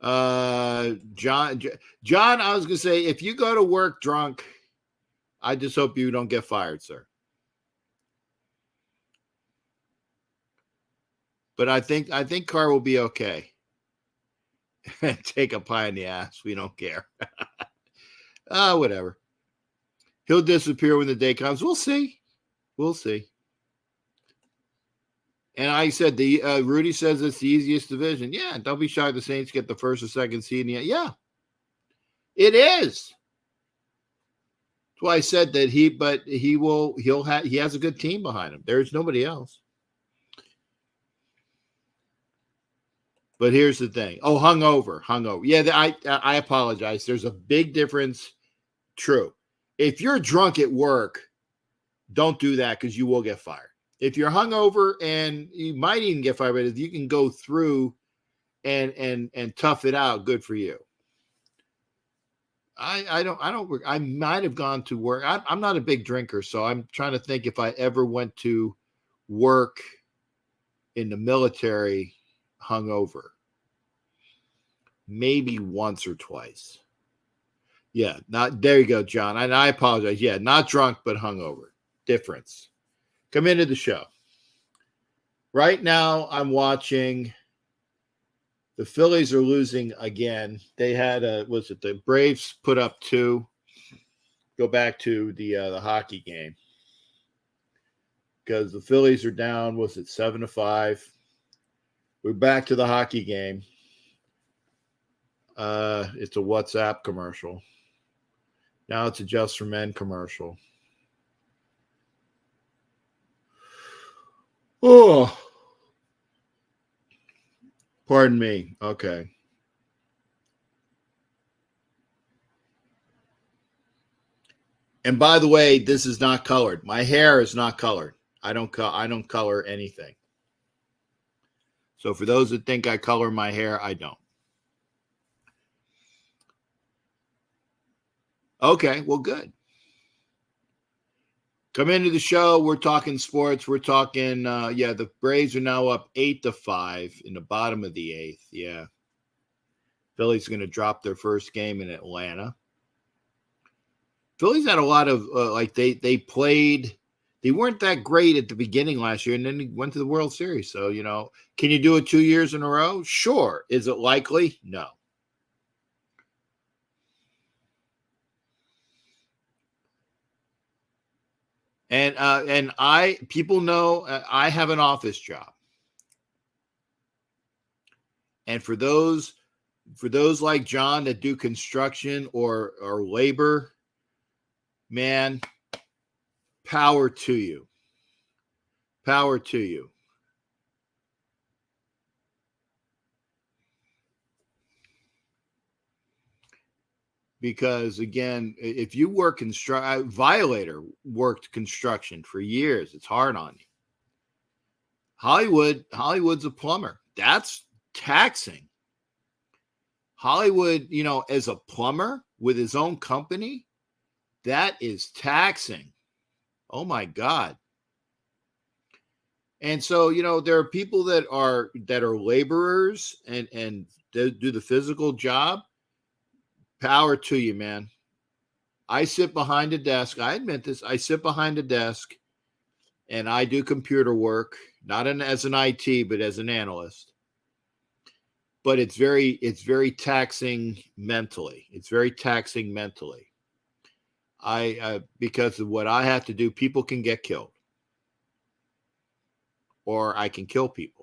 John, I was going to say, if you go to work drunk, I just hope you don't get fired, sir. But I think Carr will be okay. Take a pie in the ass. We don't care. Whatever. He'll disappear when the day comes. We'll see. We'll see. And I said, Rudy says it's the easiest division. Yeah, don't be shocked the Saints get the first or second seed. Yeah, it is. That's why I said that he has a good team behind him. There's nobody else. But here's the thing. Oh, hungover. Yeah, I apologize. There's a big difference. True. If you're drunk at work, don't do that, because you will get fired. If you're hungover, and you might even get fired, but if you can go through and tough it out, good for you. I don't work. I might have gone to work. I'm not a big drinker, so I'm trying to think if I ever went to work in the military hungover. Maybe once or twice. Yeah, there you go, John. And I apologize. Yeah, not drunk, but hungover. Difference. Come into the show. Right now, I'm watching. The Phillies are losing again. They had the Braves put up 2. Go back to the hockey game, because the Phillies are down. 7-5? We're back to the hockey game. It's a WhatsApp commercial. Now it's a Just for Men commercial. Oh. Pardon me. Okay. And by the way, this is not colored. My hair is not colored. I don't color anything. So for those that think I color my hair, I don't. Okay, well, good. Come into the show. We're talking sports. We're talking, the Braves are now up 8-5 in the bottom of the eighth. Yeah. Philly's going to drop their first game in Atlanta. Philly's had a lot of, they played, they weren't that great at the beginning last year, and then they went to the World Series. So, can you do it 2 years in a row? Sure. Is it likely? No. And people know I have an office job. And for those like John that do construction or labor, man, power to you. Power to you. Because again, if you work Violator worked construction for years. It's hard on you. Hollywood's a plumber. That's taxing. Hollywood, as a plumber with his own company, that is taxing. Oh my God. And so, there are people that are laborers and do the physical job. Power to you, man. I sit behind a desk. I admit this. I sit behind a desk and I do computer work, not as an IT, but as an analyst. But it's very taxing mentally. It's very taxing mentally. Because of what I have to do, people can get killed. Or I can kill people.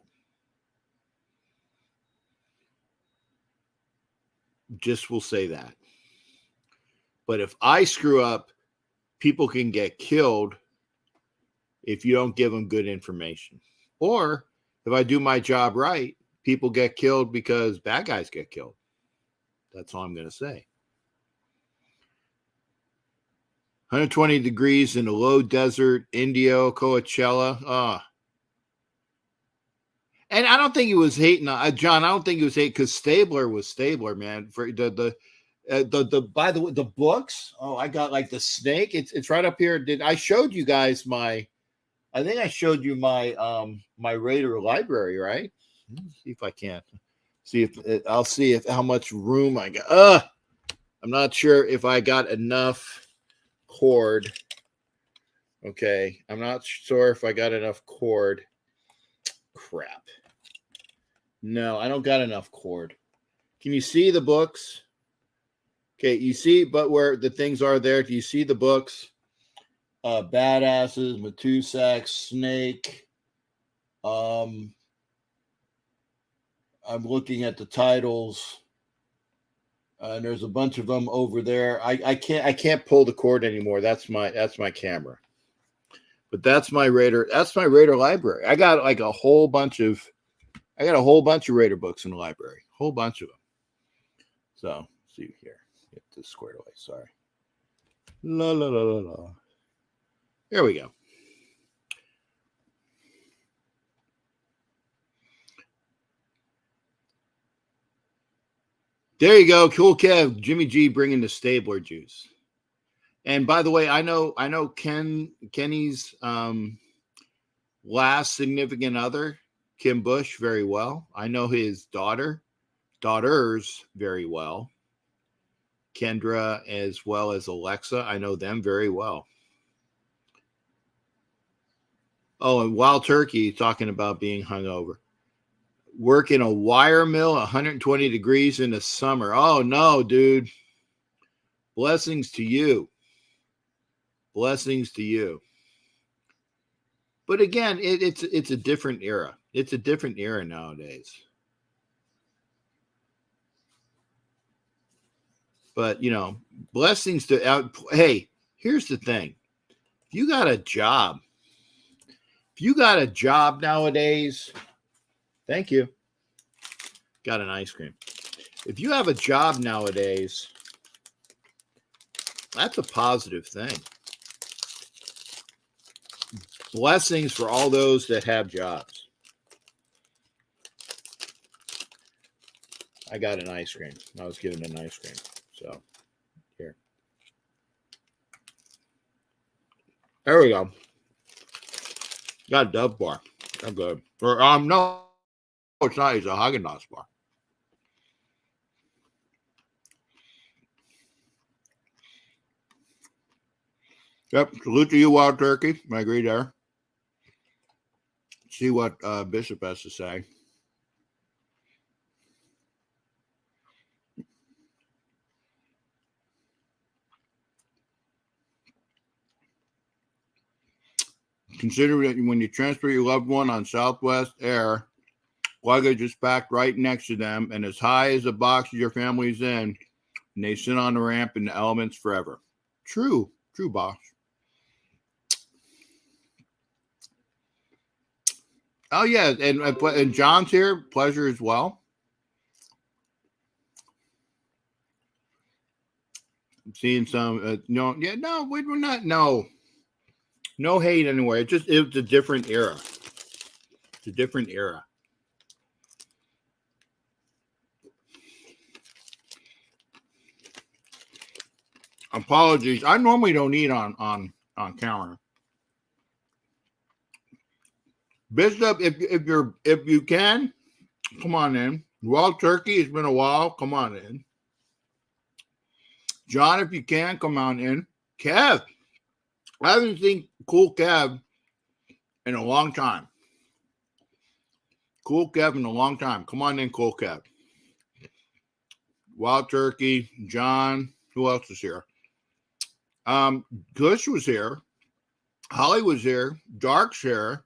Just will say that. But if I screw up, people can get killed if you don't give them good information. Or if I do my job right, people get killed because bad guys get killed. That's all I'm going to say. 120 degrees in the low desert, Indio, Coachella. And I don't think he was hating, John. I don't think he was hating because Stabler was Stabler, man. For by the way, the books. Oh, I got like the snake. It's right up here. I showed you guys I think I showed you my Raider library, right? Let's see if I can. I'll see if how much room I got. I'm not sure if I got enough cord. Okay, I'm not sure if I got enough cord. Crap. No, I don't got enough cord. Can you see the books? Okay, you see, but where the things are there, do you see the books? Badasses, Matusak, Snake. I'm looking at the titles. And there's a bunch of them over there. I can't pull the cord anymore. That's my camera. But that's my Raider. That's my Raider library. I got a whole bunch of Raider books in the library. A whole bunch of them. So let's see here. Get this squared away. Sorry. La la la la la. There we go. There you go. Cool Kev. Jimmy G bringing the Stabler juice. And by the way, I know Kenny's last significant other, Kim Bush, very well. I know his daughters very well. Kendra as well as Alexa. I know them very well. Oh, and Wild Turkey talking about being hungover. Work in a wire mill, 120 degrees in the summer. Oh, no, dude. Blessings to you. Blessings to you. But again, it's a different era. It's a different era nowadays. But, blessings to hey, here's the thing. If you got a job nowadays, thank you. Got an ice cream. If you have a job nowadays, that's a positive thing. Blessings for all those that have jobs. I got an ice cream. I was given an ice cream. So, here. There we go. Got a Dove bar. I'm good. Or, no, it's not. It's a Haagen-Dazs bar. Yep. Salute to you, Wild Turkey. I agree there. See what Bishop has to say. Consider that when you transfer your loved one on Southwest Air, luggage is packed right next to them and as high as the box your family's in, and they sit on the ramp in the elements forever. True, boss. Oh yeah, and John's here. Pleasure as well. I'm seeing some. We're not. No hate anywhere. It's a different era. It's a different era. Apologies. I normally don't eat on camera. Bishop, if you can, come on in. Wild Turkey, it's been a while. Come on in. John, if you can, come on in. Kev, I haven't seen Cool Kev in a long time. Cool Kev in a long time. Come on in, Cool Kev. Wild Turkey, John. Who else is here? Gush was here. Holly was here. Dark's here.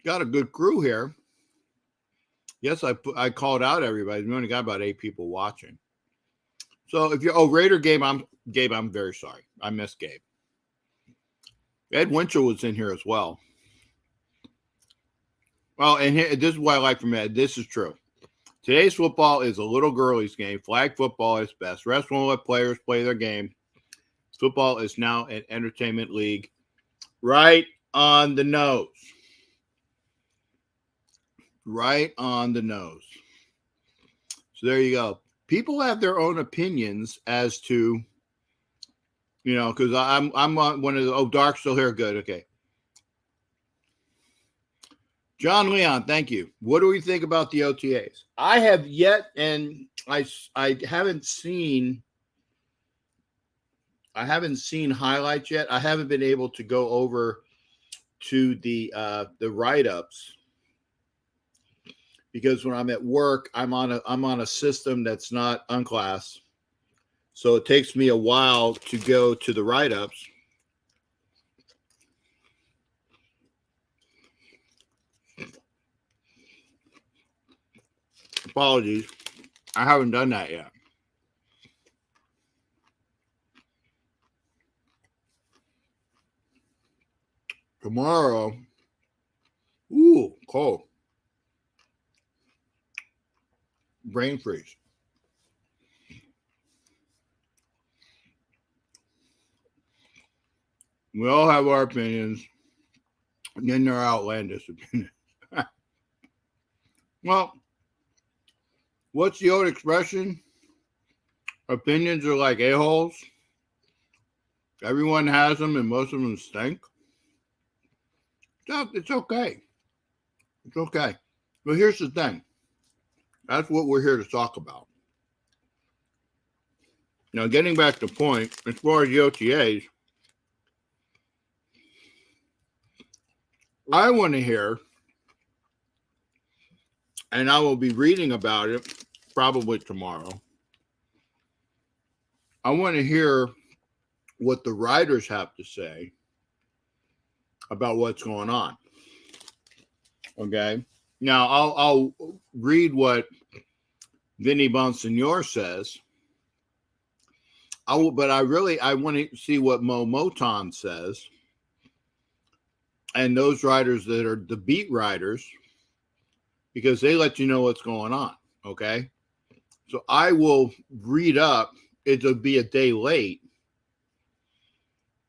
Got a good crew here. Yes, I called out everybody. We only got about 8 people watching. So if you're Raider Gabe, I'm very sorry. I missed Gabe. Ed Winchell was in here as well. Well, and this is what I like from Ed. This is true. Today's football is a little girlies game. Flag football is best. Rest won't let players play their game. Football is now an entertainment league. Right on the nose. Right on the nose. So there you go. People have their own opinions as to, because I'm on one of the, Dark's still here. Good. Okay. John Leon, thank you. What do we think about the OTAs? I have yet, and I haven't seen highlights yet. I haven't been able to go over to the write-ups because when I'm at work, I'm on a system that's not Unclass. So it takes me a while to go to the write-ups. Apologies. I haven't done that yet. Tomorrow. Ooh, cold. Brain freeze. We all have our opinions, and then there are outlandish opinions. Well, what's the old expression? Opinions are like a-holes. Everyone has them, and most of them stink. It's okay. It's okay. But here's the thing. That's what we're here to talk about. Now, getting back to the point, as far as the OTAs, I want to hear, and I will be reading about it probably tomorrow. I want to hear what the writers have to say about what's going on. Okay. Now I'll read what Vinny Bonsignor says. I want to see what Mo Moton says, and those writers that are the beat writers, because they let you know what's going on. Okay. So I will read up. It'll be a day late.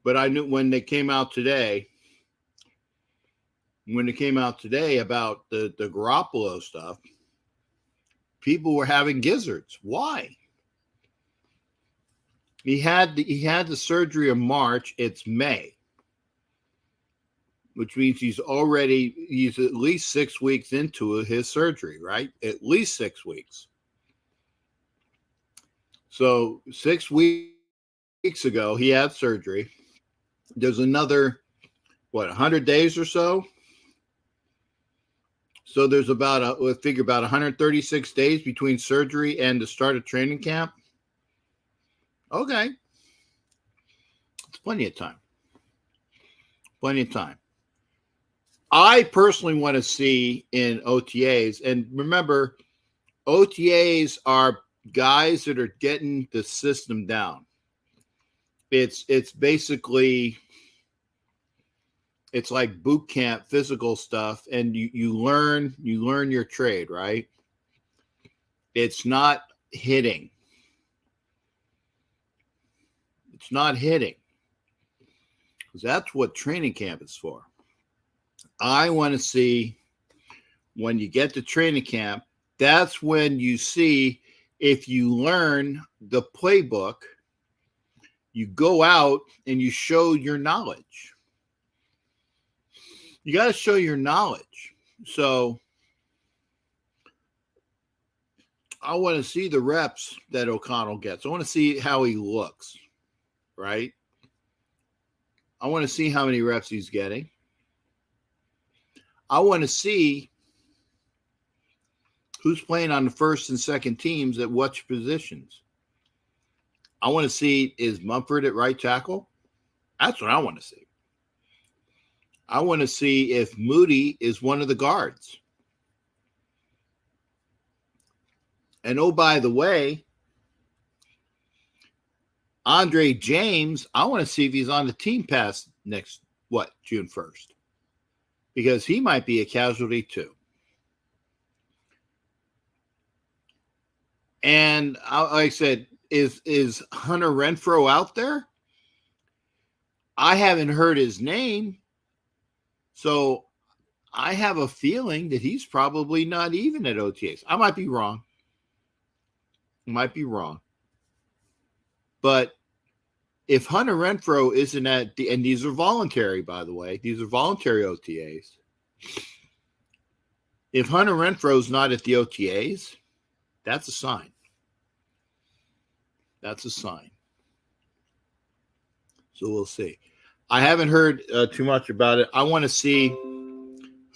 But I knew when they came out today, about the Garoppolo stuff, people were having gizzards. Why? He had the surgery in March. It's May, which means he's at least 6 weeks into his surgery, right? At least 6 weeks. So 6 weeks ago, he had surgery. There's another, 100 days or so? So there's about 136 days between surgery and the start of training camp. Okay. It's plenty of time. Plenty of time. I personally want to see in OTAs, and remember, OTAs are guys that are getting the system down. It's basically, it's like boot camp physical stuff, and you learn your trade, right? It's not hitting. It's not hitting. Because that's what training camp is for. I want to see when you get to training camp, that's when you see if you learn the playbook, you go out and you show your knowledge. You got to show your knowledge. So I want to see the reps that O'Connell gets. I want to see how he looks, right? I want to see how many reps he's getting. I want to see who's playing on the first and second teams at what positions. I want to see, is Mumford at right tackle? That's what I want to see. I want to see if Moody is one of the guards. And oh, by the way, Andre James, I want to see if he's on the team past next, June 1st. Because he might be a casualty too. And like I said, is Hunter Renfrow out there? I haven't heard his name. So I have a feeling that he's probably not even at OTAs. I might be wrong. But if Hunter Renfrow isn't and these are voluntary, by the way, these are voluntary OTAs. If Hunter Renfrow's not at the OTAs, that's a sign. That's a sign. So we'll see. I haven't heard too much about it. I want to see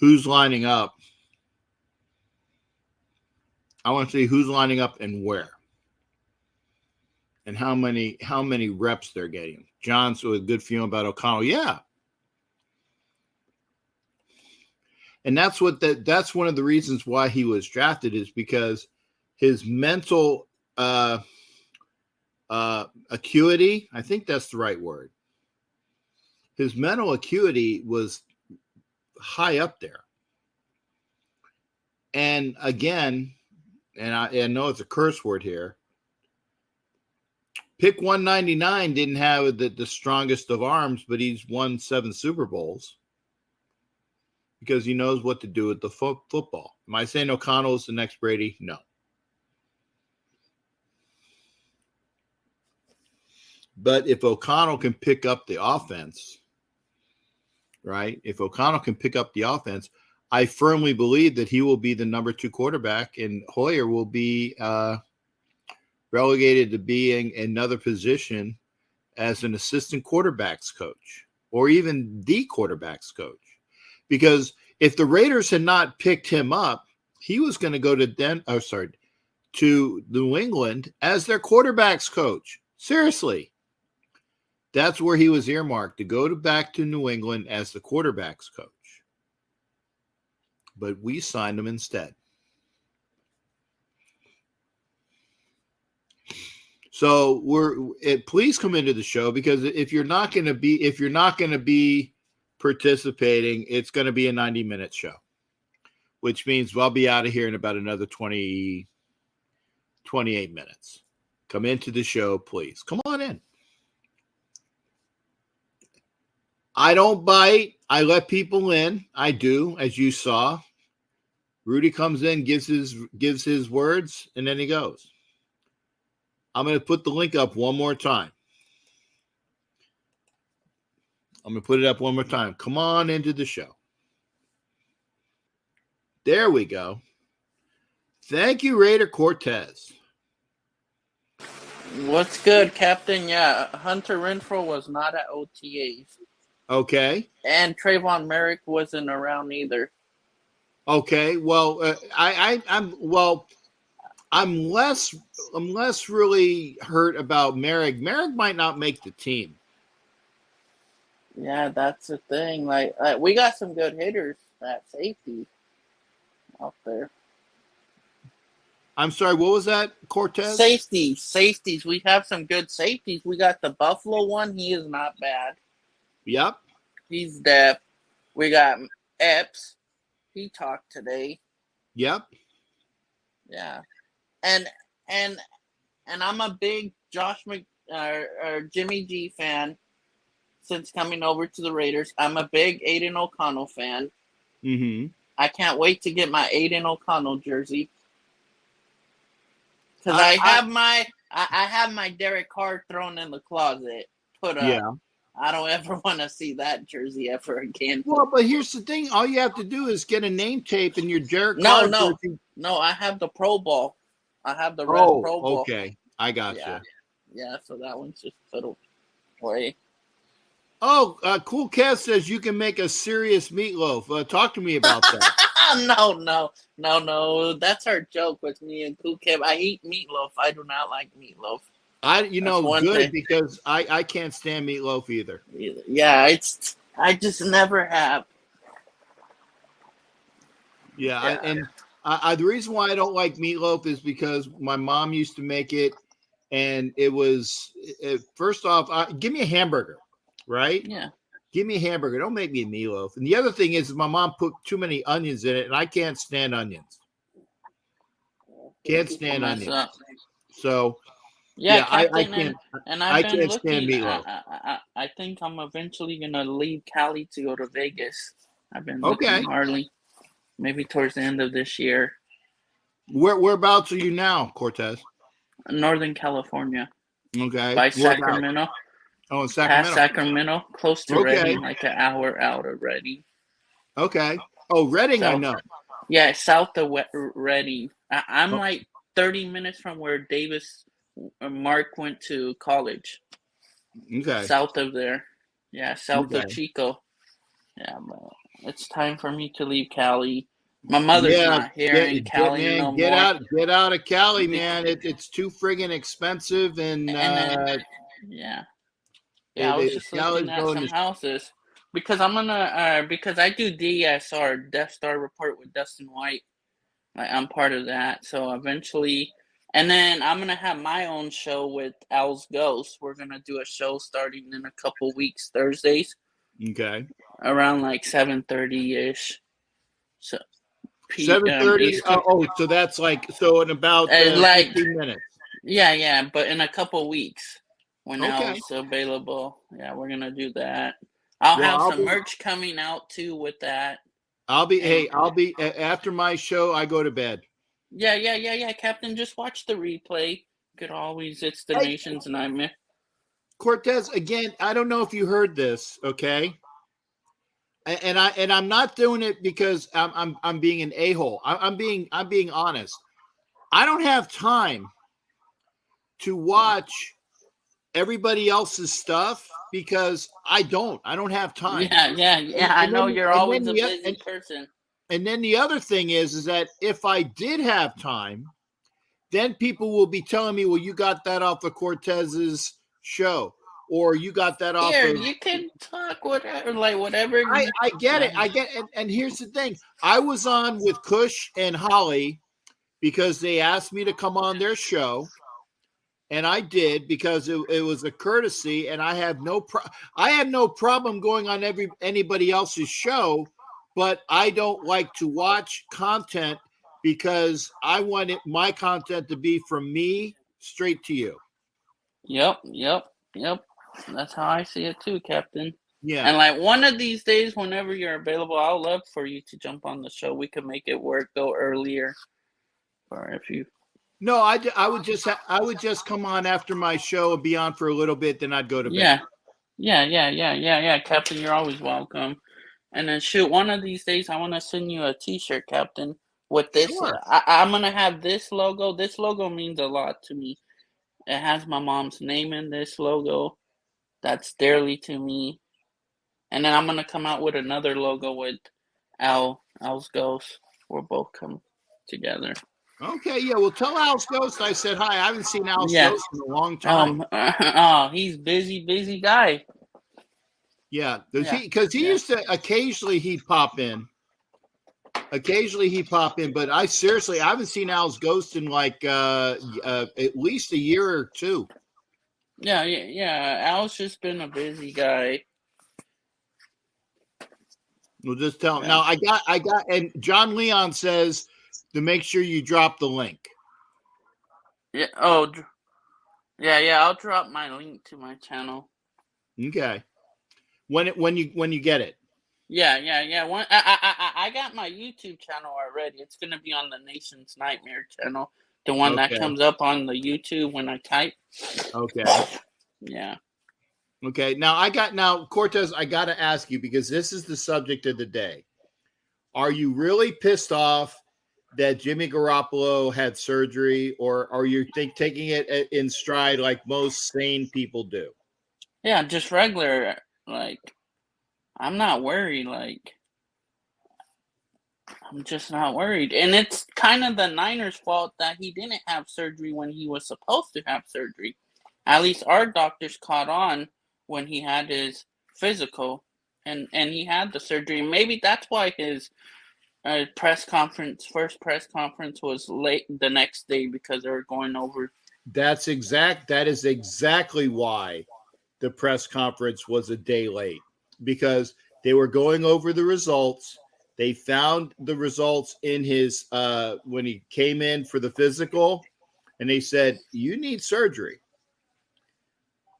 who's lining up. I want to see who's lining up and where. And how many reps they're getting. John's with a good feeling about O'Connell. Yeah. And that's one of the reasons why he was drafted, is because his mental acuity, I think that's the right word. His mental acuity was high up there. And again, and I know it's a curse word here, Pick 199 didn't have the strongest of arms, but he's won 7 Super Bowls because he knows what to do with the football. Am I saying O'Connell is the next Brady? No. But if O'Connell can pick up the offense, right? If O'Connell can pick up the offense, I firmly believe that he will be the number 2 quarterback, and Hoyer will be relegated to being another position as an assistant quarterbacks coach, or even the quarterbacks coach. Because if the Raiders had not picked him up, he was going to go to New England as their quarterbacks coach. Seriously. That's where he was earmarked, to go back to New England as the quarterbacks coach. But we signed him instead. So please come into the show, because if you're not going to be participating, it's going to be a 90-minute show, which means I'll be out of here in about another 20, 28 minutes. Come into the show, please. Come on in. I don't bite. I let people in. I do, as you saw. Rudy comes in, gives his words, and then he goes. I'm going to put the link up one more time. I'm going to put it up one more time. Come on into the show. There we go. Thank you, Raider Cortez. What's good, Captain? Yeah, Hunter Renfrow was not at OTAs. Okay. And Trayvon Merrick wasn't around either. Okay. Well, I'm less really hurt about Merrick. Merrick might not make the team. Yeah, that's the thing. Like we got some good hitters at safety out there. I'm sorry, what was that, Cortez? Safeties. We have some good safeties. We got the Buffalo one. He is not bad. Yep. He's depth. We got Epps. He talked today. Yep. Yeah, and I'm a big Jimmy G fan since coming over to the Raiders. I'm a big Aiden O'Connell fan. Mm-hmm. I can't wait to get my Aiden O'Connell jersey. Because I have my Derek Carr thrown in the closet. Put up. Yeah. I don't ever want to see that jersey ever again. Well, but here's the thing: all you have to do is get a name tape in your Derek Carr jersey. No. I have the Pro Bowl. I have the red Pro Bowl. Okay, I got you. Yeah. So that one's just put away. Oh, Cool Cat says you can make a serious meatloaf. Talk to me about that. No. That's our joke with me and Cool Kev. I eat meatloaf. I do not like meatloaf. Good because I can't stand meatloaf either. Yeah, I just never have. Yeah. The reason why I don't like meatloaf is because my mom used to make it, and it was first off, give me a hamburger, right? Yeah. Give me a hamburger. Don't make me a meatloaf. And the other thing is my mom put too many onions in it, and I can't stand onions. Can't stand onions. So yeah, Captain, I can't stand meatloaf. I think I'm eventually gonna leave Cali to go to Vegas. I've been looking hardly. Maybe towards the end of this year. Whereabouts are you now, Cortez? Northern California. Okay. By Sacramento. Oh, in Sacramento. Past Sacramento, close to Redding, like an hour out of Redding. Okay. Oh, Redding, I know. Yeah, south of Redding. I'm like 30 minutes from where Mark went to college. Okay. South of there. Yeah, south of Chico. Yeah, but it's time for me to leave Cali. My mother's not here in Cali no more. Get out of Cali, man. It's too friggin' expensive, and yeah. I was just looking at some houses because I'm gonna because I do DSR, Death Star Report with Dustin White. I'm part of that, so eventually, and then I'm gonna have my own show with Al's Ghost. We're gonna do a show starting in a couple weeks, Thursdays. Okay. Around like 7:30 So 7:30. So that's in about 15 minutes. Yeah, but in a couple weeks when Al's available, we're gonna do that. I'll have some merch coming out too with that. I'll be after my show. I go to bed. Yeah. Captain, just watch the replay. It's the nation's nightmare. Cortez, again, I don't know if you heard this, okay? And I'm not doing it because I'm being an a-hole. I'm being honest. I don't have time to watch everybody else's stuff because I don't have time. Yeah. I know you're always a busy person. And then the other thing is that if I did have time, then people will be telling me, well, you got that off of Cortez's show, or you got that off of... You can talk whatever. I get it. And here's the thing. I was on with Kush and Holly because they asked me to come on their show. And I did because it was a courtesy, and I have no problem going on anybody else's show, but I don't like to watch content because I want my content to be from me straight to you. Yep. That's how I see it too, Captain. Yeah. And like one of these days, whenever you're available, I'll love for you to jump on the show. We could make it work, go earlier, or if you. No, I would just come on after my show and be on for a little bit, then I'd go to bed. Yeah, Captain. You're always welcome. And then shoot, one of these days I want to send you a T-shirt, Captain, with this. Sure. I'm gonna have this logo. This logo means a lot to me. It has my mom's name in this logo. That's dearly to me. And then I'm gonna come out with another logo with Al's Ghost. We'll both come together. Okay, yeah. Well, tell Al's Ghost I said hi. I haven't seen Al's Ghost in a long time. He's busy guy. Yeah, because he used to occasionally he'd pop in. But I haven't seen Al's Ghost in like at least a year or two. Yeah. Al's just been a busy guy. We'll just tell him. Now I got and John Leon says to make sure you drop the link. Yeah. Oh, yeah. I'll drop my link to my channel. Okay. When you get it. Yeah. I got my YouTube channel already. It's gonna be on the Nation's Nightmare channel, the one that comes up on the YouTube when I type. Okay. Yeah. Okay. Cortez, I got to ask you because this is the subject of the day. Are you really pissed off that Jimmy Garoppolo had surgery, or are you taking it in stride like most sane people do? Yeah, just regular. Like, I'm not worried. Like, I'm just not worried. And it's kind of the Niners' fault that he didn't have surgery when he was supposed to have surgery. At least our doctors caught on when he had his physical and he had the surgery. Maybe that's why his first press conference was late the next day because they were going over. That is exactly why the press conference was a day late, because they were going over the results. They found the results in his when he came in for the physical, and they said, you need surgery.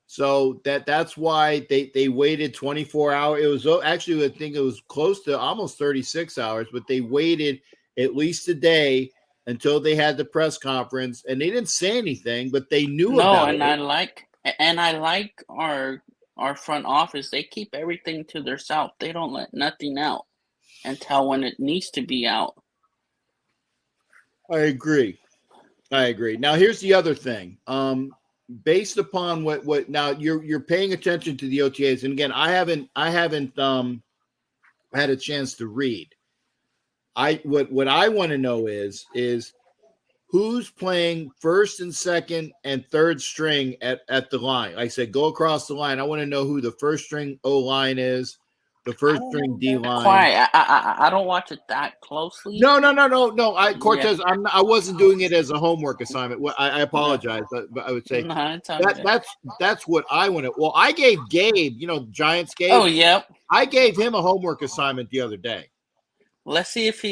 So that's why they waited 24 hours. It was actually, I think it was close to almost 36 hours, but they waited at least a day until they had the press conference, and they didn't say anything, but they knew about it. I like our front office. They keep everything to themselves. They don't let nothing out until when it needs to be out. I agree. Now here's the other thing. Based upon what now you're paying attention to the OTAs, and again, I haven't had a chance to read. What I want to know is who's playing first and second and third string at the line. Like I said, go across the line. I want to know who the first string O line is, the first string D line. I don't watch it that closely. No. Cortez, yeah. I wasn't doing it as a homework assignment. I apologize, but I would say that's what I want to. Well, I gave Gabe, Giants Gabe. Oh, yep. I gave him a homework assignment the other day. Let's see if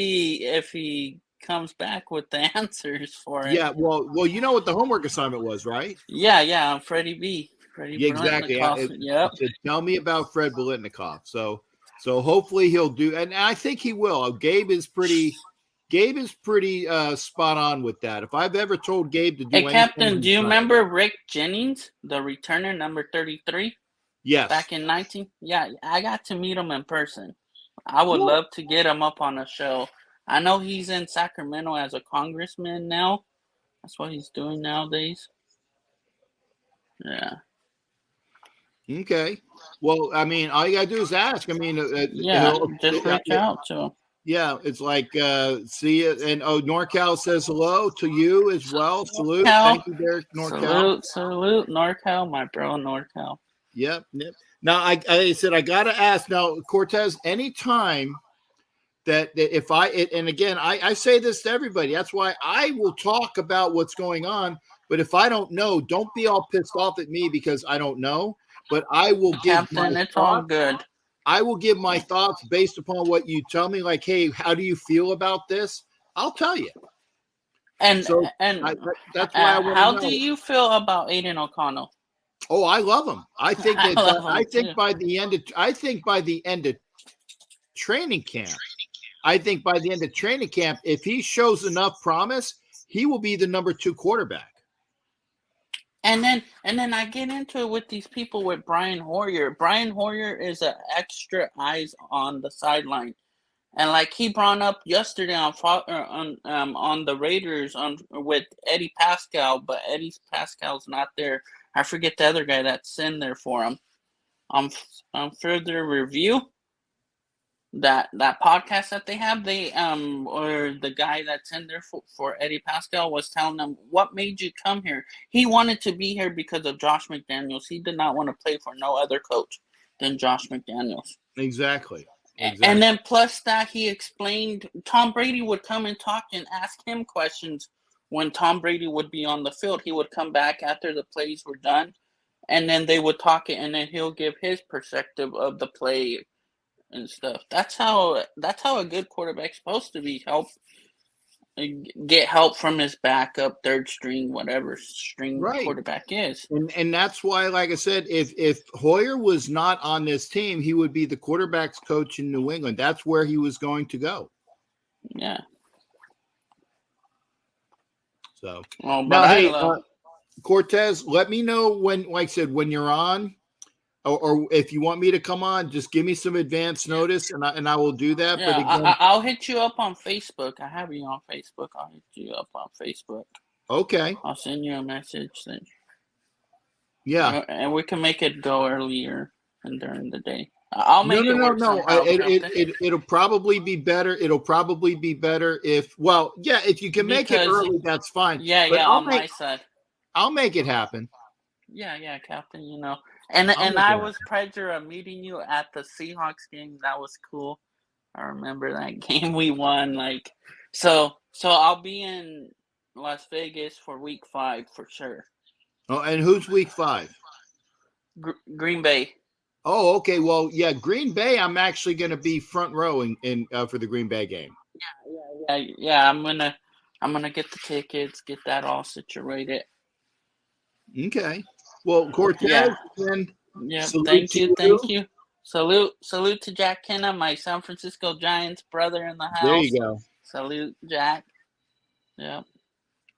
he comes back with the answers for it. Yeah, well, you know what the homework assignment was, right? Yeah, Freddie B. Exactly. Yep. Tell me about Fred Biletnikoff. So hopefully he'll do, and I think he will. Gabe is pretty spot on with that. If I've ever told Gabe to do anything, Captain, do you remember Rick Jennings, the returner number 33? Yes. Back in 19. Yeah, I got to meet him in person. I would love to get him up on a show. I know he's in Sacramento as a congressman now. That's what he's doing nowadays. Yeah. Okay. Well, I mean, all you gotta do is ask. I mean, just reach out to him. Yeah, it's like see it, and NorCal says hello to you as well. Salute, thank you, Derek. NorCal. Salute, NorCal, my bro, NorCal. Yep. Now, I said I gotta ask now, Cortez. Anytime that if and again, I say this to everybody. That's why I will talk about what's going on. But if I don't know, don't be all pissed off at me because I don't know. But I will give Captain, it's all good. I will give my thoughts based upon what you tell me. Like, hey, how do you feel about this? I'll tell you. And So that's why I want to how know. do you feel about Aiden O'Connell? Oh, I love him. I think that I think by the end of training camp, if he shows enough promise, he will be the number 2 quarterback. And then I get into it with these people with Brian Hoyer. Brian Hoyer is an extra eyes on the sideline. And like he brought up yesterday on the Raiders with Eddie Pascal, but Eddie Pascal's not there. I forget the other guy that's in there for him. On further review, that podcast that they have, or the guy that's in there for Eddie Pascal was telling them, what made you come here? He wanted to be here because of Josh McDaniels. He did not want to play for no other coach than Josh McDaniels. Exactly. And then plus that, he explained Tom Brady would come and talk and ask him questions when Tom Brady would be on the field. He would come back after the plays were done, and then they would talk it, and then he'll give his perspective of the play and stuff. That's how a good quarterback's supposed to be. Get help from his backup, third string, whatever string quarterback is. And that's why, like I said, if Hoyer was not on this team, he would be the quarterback's coach in New England. That's where he was going to go. Yeah. So well, now, hey, Cortez, let me know when, like I said, when you're on, or if you want me to come on, just give me some advance notice, and I will do that. Yeah, but again, I'll hit you up on Facebook. I have you on Facebook. I'll hit you up on Facebook. Okay. I'll send you a message then. Yeah, and we can make it go earlier and during the day. I'll make it work. No. It'll probably be better. It'll probably be better if you can make it early, that's fine. Yeah, but my side. I'll make it happen. Yeah, Captain. And I was pleasure of meeting you at the Seahawks game. That was cool. I remember that game we won. So I'll be in Las Vegas for week 5 for sure. Oh, and who's week 5? Green Bay. Oh, okay. Well, yeah, Green Bay. I'm actually going to be front row in for the Green Bay game. Yeah. I'm gonna get the tickets, get that all situated. Okay. Well, Cortez. Yeah. Thank you. Salute to Jack Kenna, my San Francisco Giants brother in the house. There you go. Salute, Jack. Yep.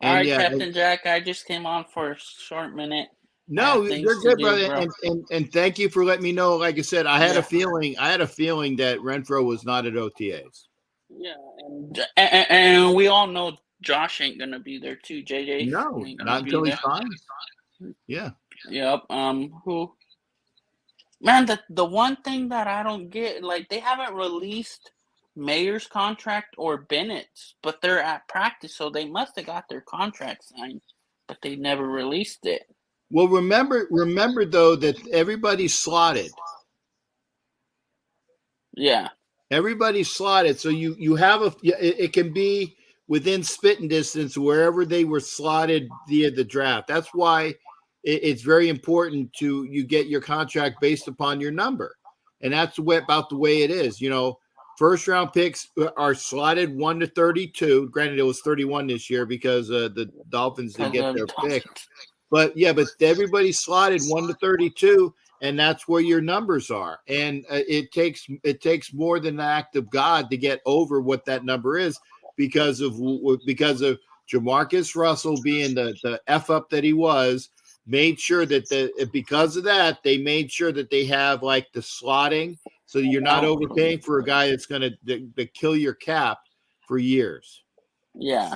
All right, Captain Jack. I just came on for a short minute. No, you're good, brother. And thank you for letting me know. Like I said, I had a feeling that Renfro was not at OTAs. Yeah, and we all know Josh ain't gonna be there too. JJ. No, not until he's fine. Yeah. Yep. Who? Man, the one thing that I don't get, they haven't released Mayer's contract or Bennett's, but they're at practice, so they must have got their contract signed, but they never released it. Well, remember though that everybody's slotted. Yeah. Everybody's slotted, so you have it can be within spitting distance wherever they were slotted via the draft. That's why it's very important you get your contract based upon your number, and that's about the way it is. First round picks are slotted 1 to 32. Granted, it was 31 this year because the Dolphins didn't get their pick. But everybody's slotted 1 to 32, and that's where your numbers are. And it takes more than an act of God to get over what that number is because of Jamarcus Russell being the F up that he was. Made sure that because of that, they made sure that they have the slotting, so you're not overpaying for a guy that's going to kill your cap for years. Yeah.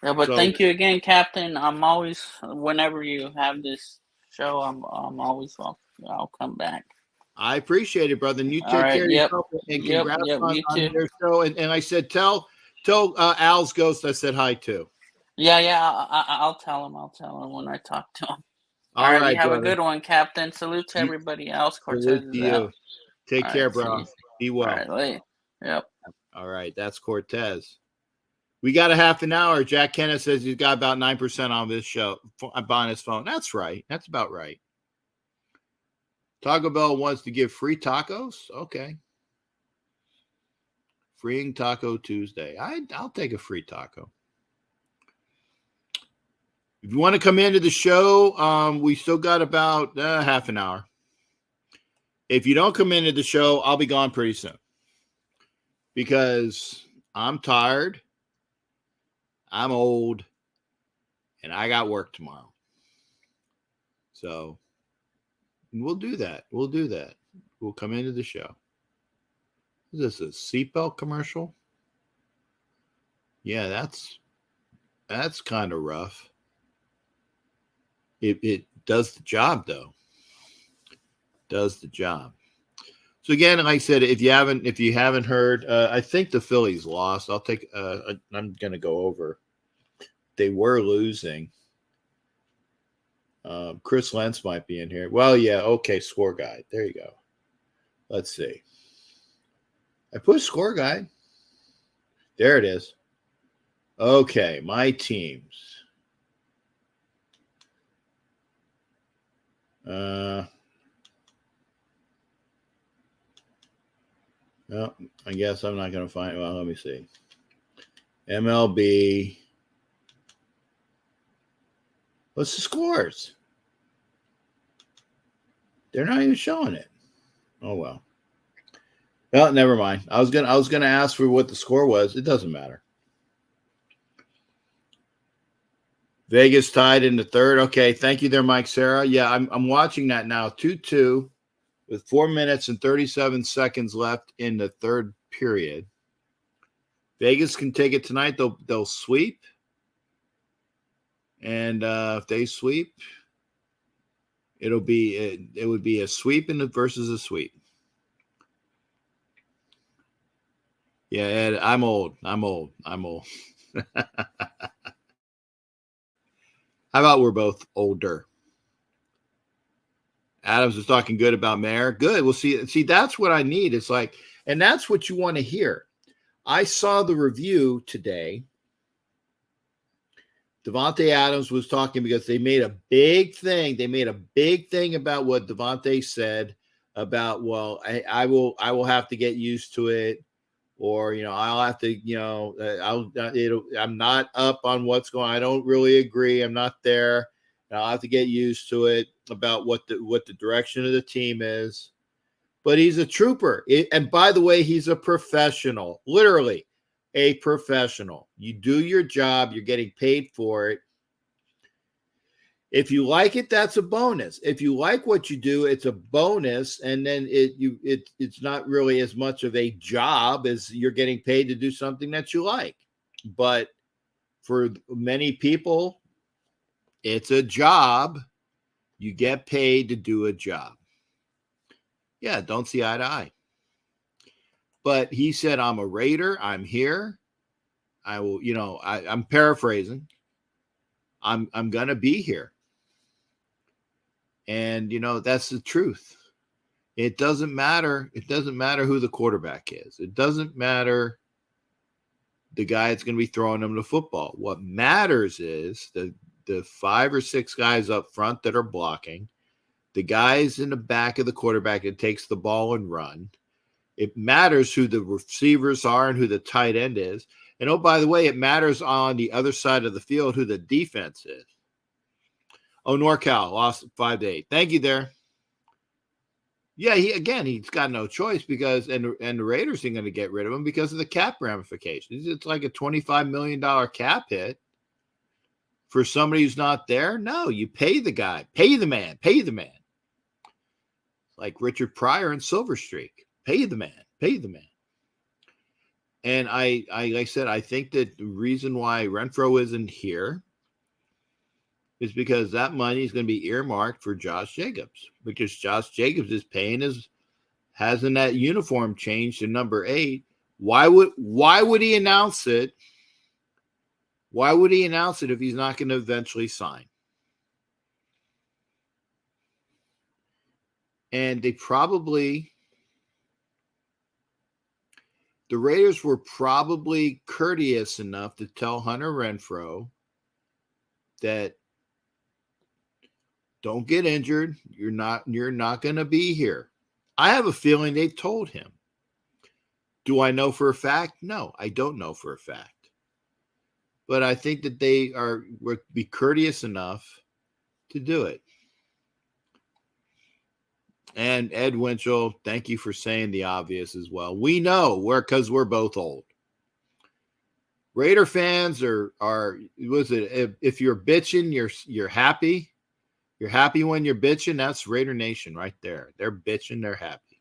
Yeah, but thank you again, Captain. I'm always, whenever you have this show, I'm always welcome. I'll come back. I appreciate it, brother. And you take care of yourself, and congrats on your show. And I said, tell Al's Ghost I said hi too. Yeah. I'll tell him. I'll tell him when I talk to him. All right. You have a good one, Captain. Salute to everybody else. Salute to you. Take care, bro. Be well. All right. Yep. All right. That's Cortez. We got a half an hour. Jack Kenneth says he's got about 9% on this show on his phone. That's right. That's about right. Taco Bell wants to give free tacos. Okay. Freeing Taco Tuesday. I'll take a free taco. If you want to come into the show, we still got about half an hour. If you don't come into the show, I'll be gone pretty soon because I'm tired, I'm old, and I got work tomorrow. So we'll do that. We'll come into the show. Is this a seatbelt commercial? Yeah, that's kind of rough. It does the job though. Does the job. So again, like I said, if you haven't heard, I think the Phillies lost. I'm gonna go over. They were losing. Chris Lentz might be in here. Well, yeah, okay, score guide. There you go. Let's see. I put a score guide. There it is. Okay, my teams. Well, I guess I'm not going to find. Well, let me see. MLB. What's the scores? They're not even showing it. Oh well. Well, never mind. I was gonna ask for what the score was. It doesn't matter. Vegas tied in the third. Okay, thank you there, Mike Sarah. Yeah, I'm watching that now. 2-2 with 4 minutes and 37 seconds left in the third period. Vegas can take it tonight. They'll sweep. And if they sweep, it would be a sweep versus a sweep. Yeah, Ed, I'm old. How about we're both older? Adams was talking good about Mayer. Good. We'll see. That's what I need. It's like, and that's what you want to hear. I saw the review today. Devontae Adams was talking because they made a big thing. They made a big thing about what Devontae said about, well, I will have to get used to it, or I'll have to, I'm not up on what's going on. I don't really agree. I'm not there. I'll have to get used to it about what the direction of the team is. But he's a trooper. And by the way, he's a professional, literally a professional. You do your job. You're getting paid for it. If you like it, that's a bonus. If you like what you do, it's a bonus. And then it's not really as much of a job as you're getting paid to do something that you like. But for many people, it's a job. You get paid to do a job. Yeah, don't see eye to eye. But he said, I'm a Raider. I'm here. I will, I'm paraphrasing. I'm going to be here. And, that's the truth. It doesn't matter. It doesn't matter who the quarterback is. It doesn't matter the guy that's going to be throwing them the football. What matters is the 5 or 6 guys up front that are blocking, the guys in the back of the quarterback that takes the ball and run. It matters who the receivers are and who the tight end is. And, oh, by the way, it matters on the other side of the field who the defense is. Oh, NorCal lost 5-8. Thank you there. Yeah, he's got no choice because and the Raiders ain't going to get rid of him because of the cap ramifications. It's like a $25 million cap hit for somebody who's not there. No, you pay the guy, pay the man. Like Richard Pryor and Silver Streak, pay the man. And like I said, I think that the reason why Renfro isn't here is because that money is going to be earmarked for Josh Jacobs, because Josh Jacobs is hasn't that uniform changed to number 8. Why would he announce it? Why would he announce it if he's not going to eventually sign? And the Raiders were probably courteous enough to tell Hunter Renfro that don't get injured. You're not going to be here. I have a feeling they told him. Do I know for a fact? No, I don't know for a fact. But I think that they would be courteous enough to do it. And Ed Winchell, thank you for saying the obvious as well. We know because we're both old. Raider fans are was it if you're bitching, you're happy. You're happy when you're bitching. That's Raider Nation right there. They're bitching, they're happy.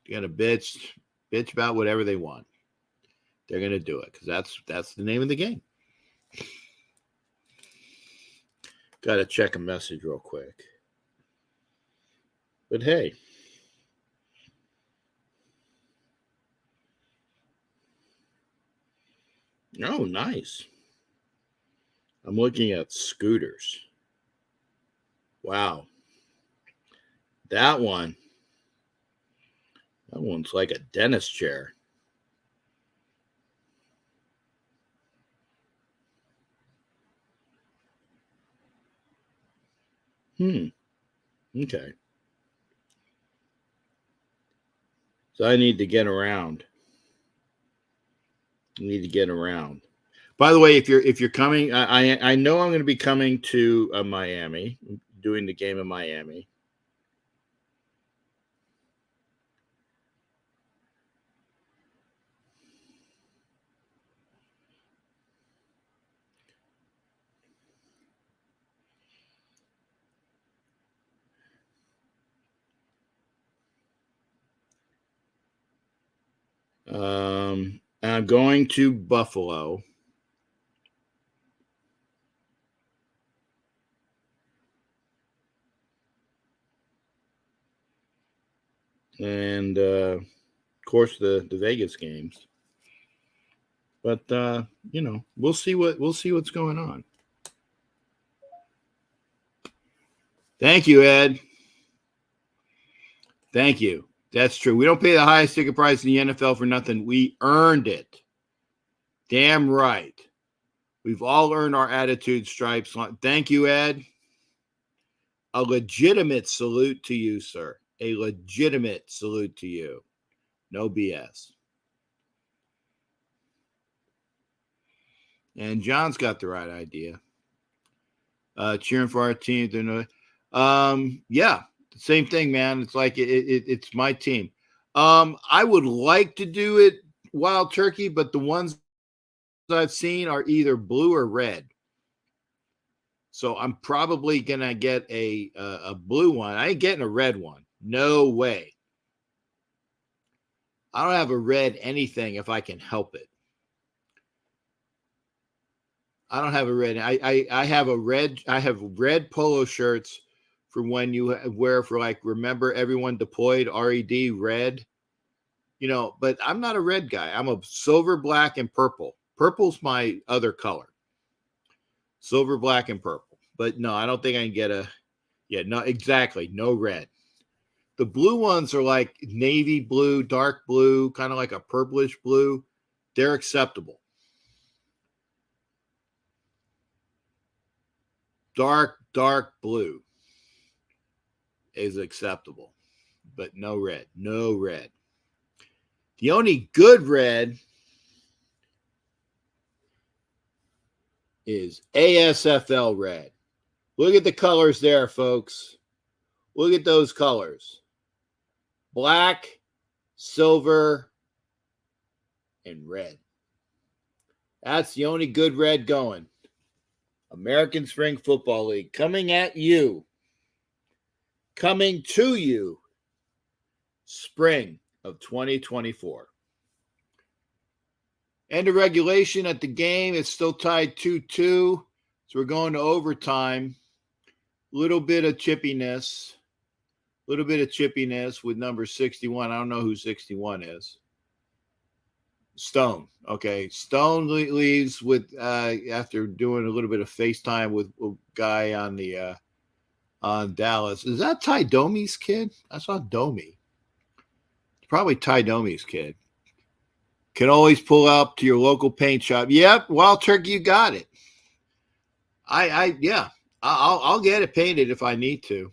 You're gonna bitch about whatever they want. They're gonna do it because that's the name of the game. Gotta check a message real quick. But hey. Oh, nice. I'm looking at scooters. Wow. That one's like a dentist chair. Okay. So I need to get around. By the way, if you're coming, I know I'm going to be coming to Miami, doing the game in Miami. I'm going to Buffalo. And of course the Vegas games. But we'll see what's going on. Thank you, Ed. Thank you. That's true. We don't pay the highest ticket price in the NFL for nothing. We earned it. Damn right. We've all earned our attitude stripes. Thank you, Ed. A legitimate salute to you, sir. A legitimate salute to you. No BS. And John's got the right idea. Cheering for our team. Yeah. Same thing, man. It's like it's my team. I would like to do it wild turkey, but the ones I've seen are either blue or red. So I'm probably gonna get a blue one. I ain't getting a red one. No way. I don't have a red anything if I can help it. I don't have a red. I have a red. I have red polo shirts for when you wear for like, remember everyone deployed, RED, red, but I'm not a red guy. I'm a silver, black, and purple. Purple's my other color. Silver, black, and purple. But no, I don't think I can get no, exactly. No red. The blue ones are like navy blue, dark blue, kind of like a purplish blue. They're acceptable. Dark blue is acceptable, but no red. The only good red is ASFL red. Look at the colors there, folks. Look at those colors. Black, silver, and red. That's the only good red going. American Spring Football League coming at you. Coming to you. Spring of 2024. End of regulation at the game. It's still tied 2-2. So we're going to overtime. Little bit of chippiness with number 61. I don't know who 61 is. Stone. Okay. Stone leaves with after doing a little bit of FaceTime with a guy on the on Dallas. Is that Ty Domi's kid? I saw Domi. It's probably Ty Domi's kid. Can always pull up to your local paint shop. Yep, Wild Turkey, you got it. I'll get it painted if I need to.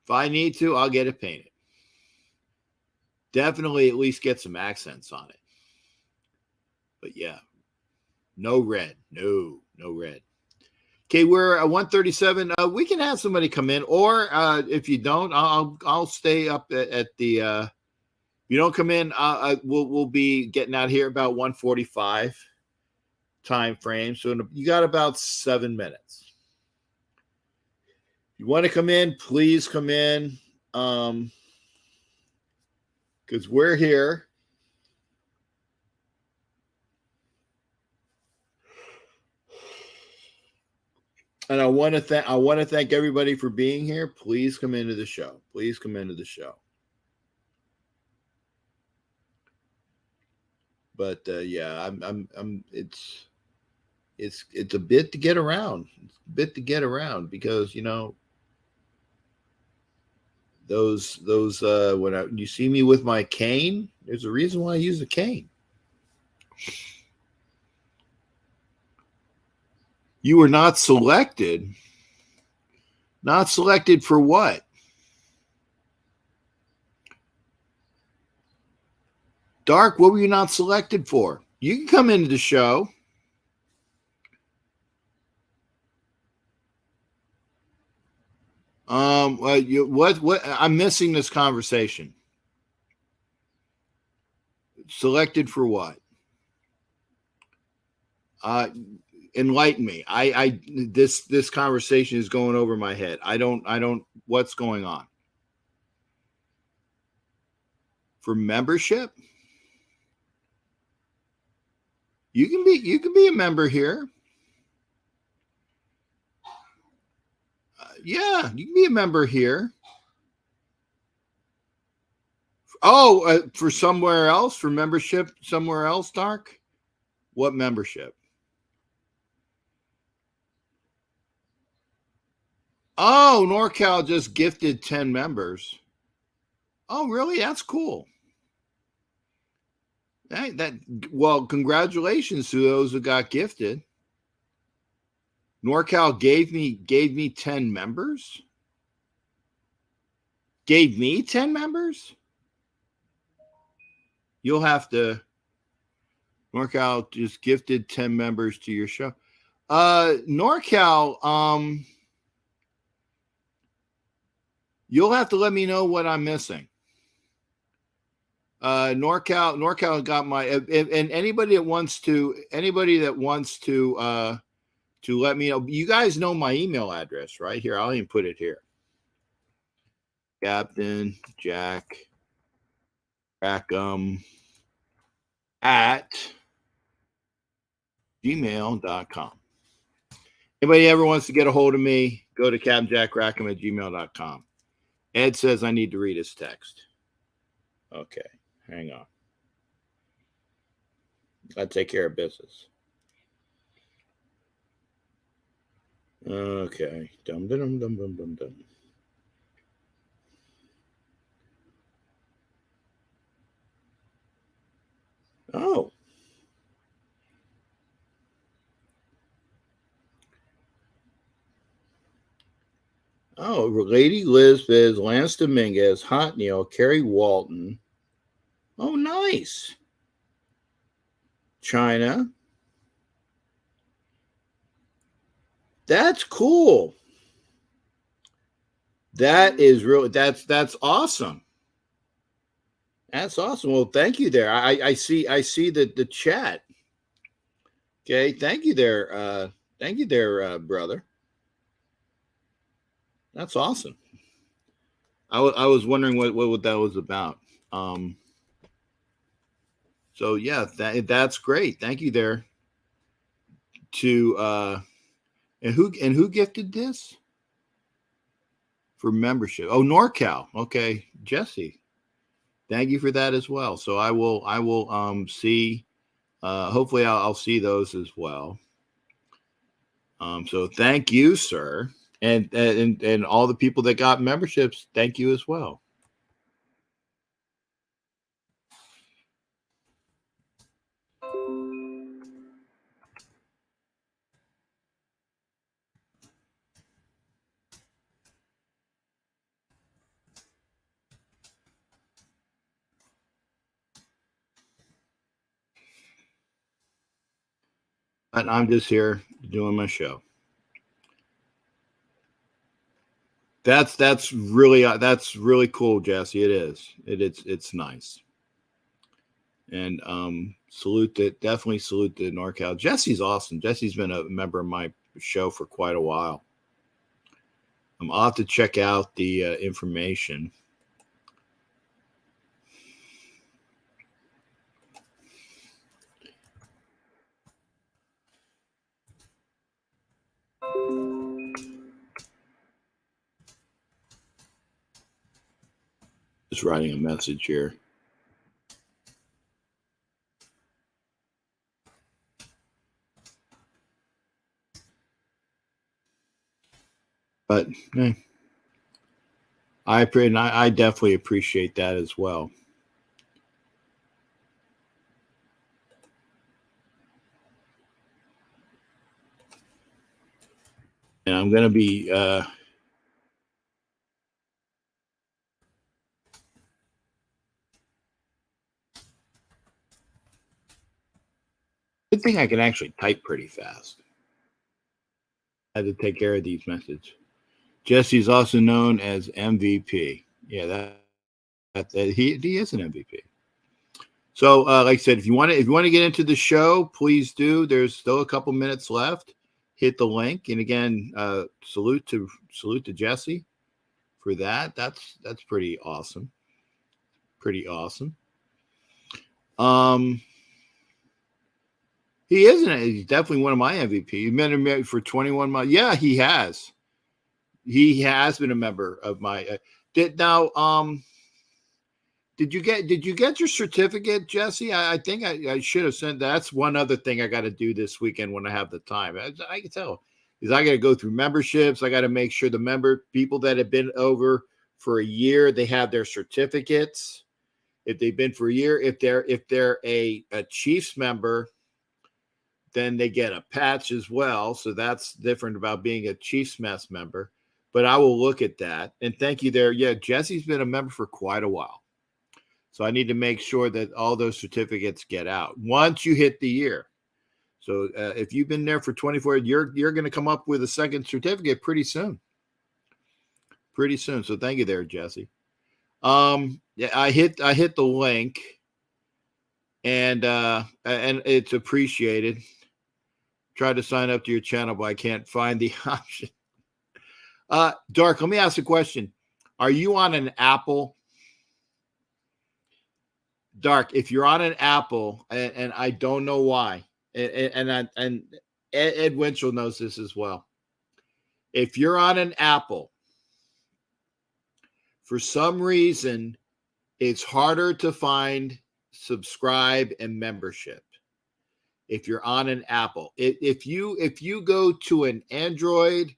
If I need to, I'll get it painted. definitely at least get some accents on it. But yeah, no red. No red. Okay, we're at 137. We can have somebody come in, or if you don't, I'll stay up at the. If you don't come in, we'll be getting out here about 1:45 time frame. So you got about 7 minutes. If you want to come in, please come in, because we're here. And I want to thank everybody for being here. Please come into the show. Please come into the show. But yeah, I'm it's a bit to get around. It's a bit to get around because those when you see me with my cane, there's a reason why I use a cane. You were not selected. Not selected for what? Dark, what were you not selected for? You can come into the show. What? I'm missing this conversation. Selected for what? Enlighten me. This conversation is going over my head. I don't. What's going on? For membership? You can be a member here. Yeah, you can be a member here. Oh, for somewhere else, for membership somewhere else, Dark? What membership? Oh, NorCal just gifted 10 members. Oh, really? That's cool. Well, congratulations to those who got gifted. NorCal gave me 10 members. Gave me 10 members? You'll have to. NorCal just gifted 10 members to your show. NorCal, you'll have to let me know what I'm missing. NorCal got my and anybody that wants to let me know. You guys know my email address, right? Here, I'll even put it here. Captain Jack Rackham at gmail.com. Anybody ever wants to get a hold of me, go to captainjackrackham at gmail.com. Ed says I need to read his text. Okay, hang on. I'll take care of business. Okay. Dum dum dum dum dum dum. Oh. Oh, Lady Liz Viz, Lance Dominguez, Hot Neil, Kerry Walton. Oh, nice. China. That's cool. That is really that's awesome. That's awesome. Well, thank you there. I see the chat. Okay, thank you there. Thank you there, brother. That's awesome. I was wondering what that was about. So yeah, that's great. Thank you there. To and who gifted this for membership? Oh, NorCal. Okay, Jesse. Thank you for that as well. So I will see. Hopefully I'll see those as well. So thank you, sir, and all the people that got memberships. Thank you as well. I'm just here doing my show. That's really cool, Jesse. It is. It's nice. And definitely salute to NorCal. Jesse's awesome. Jesse's been a member of my show for quite a while. I'll have to check out the information. Just writing a message here. But I definitely appreciate that as well. And I'm going to be good thing I can actually type pretty fast. I had to take care of these messages. Jesse's also known as MVP. Yeah, he is an MVP. So, like I said, if you want to get into the show, please do. There's still a couple minutes left. Hit the link, and again, salute to Jesse for that. That's pretty awesome. Pretty awesome. He isn't. He's definitely one of my MVP. He's been a member for 21 months. Yeah, he has. He has been a member of my. Did you get your certificate, Jesse? I think I should have sent. That's one other thing I got to do this weekend when I have the time. I can tell is I got to go through memberships. I got to make sure the people that have been over for a year, they have their certificates. If they've been for a year, if they're a Chiefs member, then they get a patch as well. So that's different about being a Chiefs Mess member. But I will look at that. And thank you there. Yeah, Jesse's been a member for quite a while. So I need to make sure that all those certificates get out once you hit the year. So if you've been there for 24, you're going to come up with a second certificate pretty soon. Pretty soon. So thank you there, Jesse. Yeah, I hit the link, and it's appreciated. Try to sign up to your channel, but I can't find the option. Dark, let me ask a question. Are you on an Apple? Dark, if you're on an Apple, and I don't know why, and Ed Winchell knows this as well. If you're on an Apple, for some reason, it's harder to find subscribe and membership. If you're on an Apple, if you go to an Android,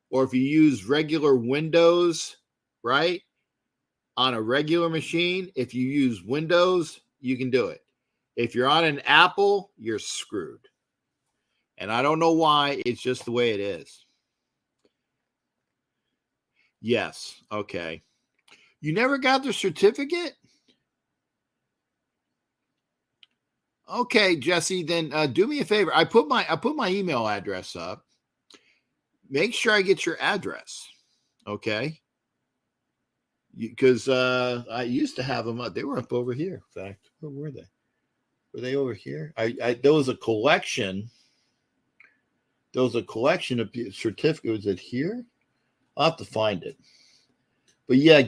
or if you use regular Windows, right? On a regular machine, if you use Windows, you can do it. If you're on an Apple, you're screwed. And I don't know why. It's just the way it is. Yes. Okay. You never got the certificate? Okay, Jesse, then do me a favor. I put my email address up. Make sure I get your address. Okay. Because I used to have them up. They were up over here. In fact, where were they? Were they over here? There was a collection. There was a collection of certificates. Was it here? I'll have to find it. But yeah,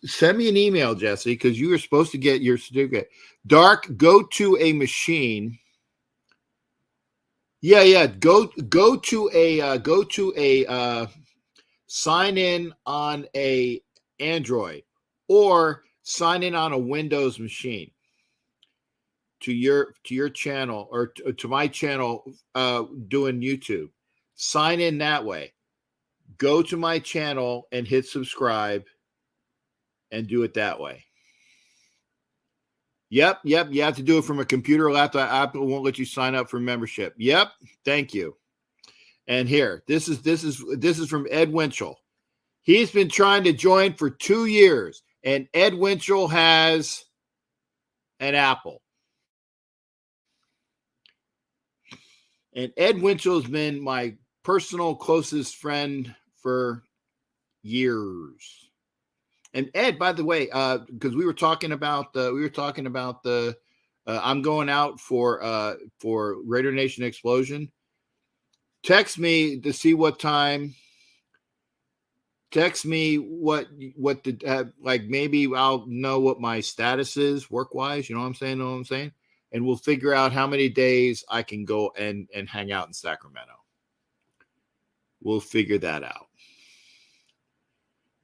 send me an email, Jesse, because you were supposed to get your certificate. Dark, go to a machine. Yeah. Go to a sign in on a Android, or sign in on a Windows machine to your channel, or to my channel doing YouTube. Sign in that way. Go to my channel and hit subscribe and do it that way. Yep. You have to do it from a computer or laptop. Apple won't let you sign up for membership. Yep. Thank you. And here, this is from Ed Winchell. He's been trying to join for 2 years, and Ed Winchell has an Apple. And Ed Winchell has been my personal closest friend for years. And Ed, by the way, because we were talking about the I'm going out for Raider Nation Explosion. Text me to see what time. Text me what the like, maybe I'll know what my status is work wise. You know what I'm saying? And we'll figure out how many days I can go and hang out in Sacramento. We'll figure that out.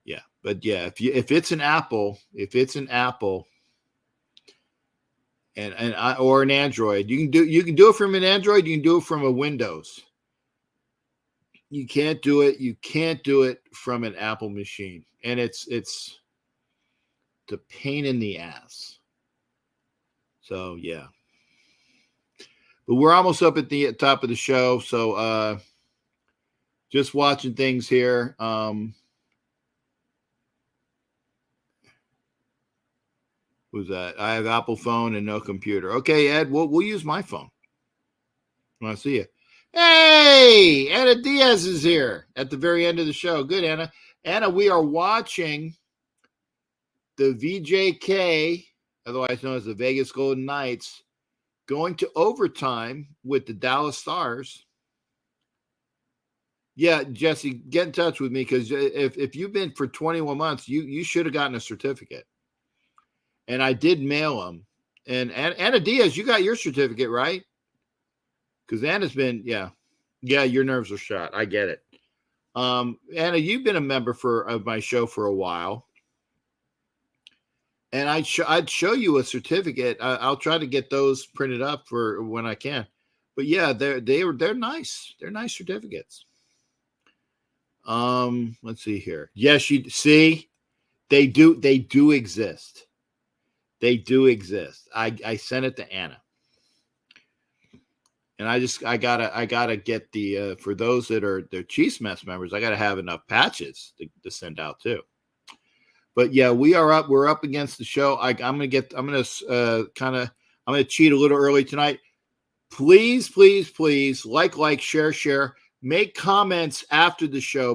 Yeah, but yeah, if it's an Apple, or an Android, you can do it from an Android. You can do it from a Windows. You can't do it from an Apple machine, and it's a pain in the ass. So yeah, but we're almost up at the top of the show. So just watching things here. Who's that? I have Apple phone and no computer. Okay, Ed, we'll use my phone. I want to see you. Hey, Anna Diaz is here at the very end of the show. Good, Anna. Anna, we are watching the VJK, otherwise known as the Vegas Golden Knights, going to overtime with the Dallas Stars. Yeah, Jesse, get in touch with me, because if you've been for 21 months, you should have gotten a certificate. And I did mail them. And Anna Diaz, you got your certificate, right? Because Anna's been, yeah, your nerves are shot. I get it. Anna, you've been a member of my show for a while, and I'd show you a certificate. I'll try to get those printed up for when I can. But yeah, they're nice. They're nice certificates. Let's see here. Yes, you see, they do exist. They do exist. I sent it to Anna. And I gotta get the for those that are Chiefs Mess members, I gotta have enough patches to send out too. But yeah, we're up against the show. I'm gonna cheat a little early tonight. Please, like, share, make comments after the show.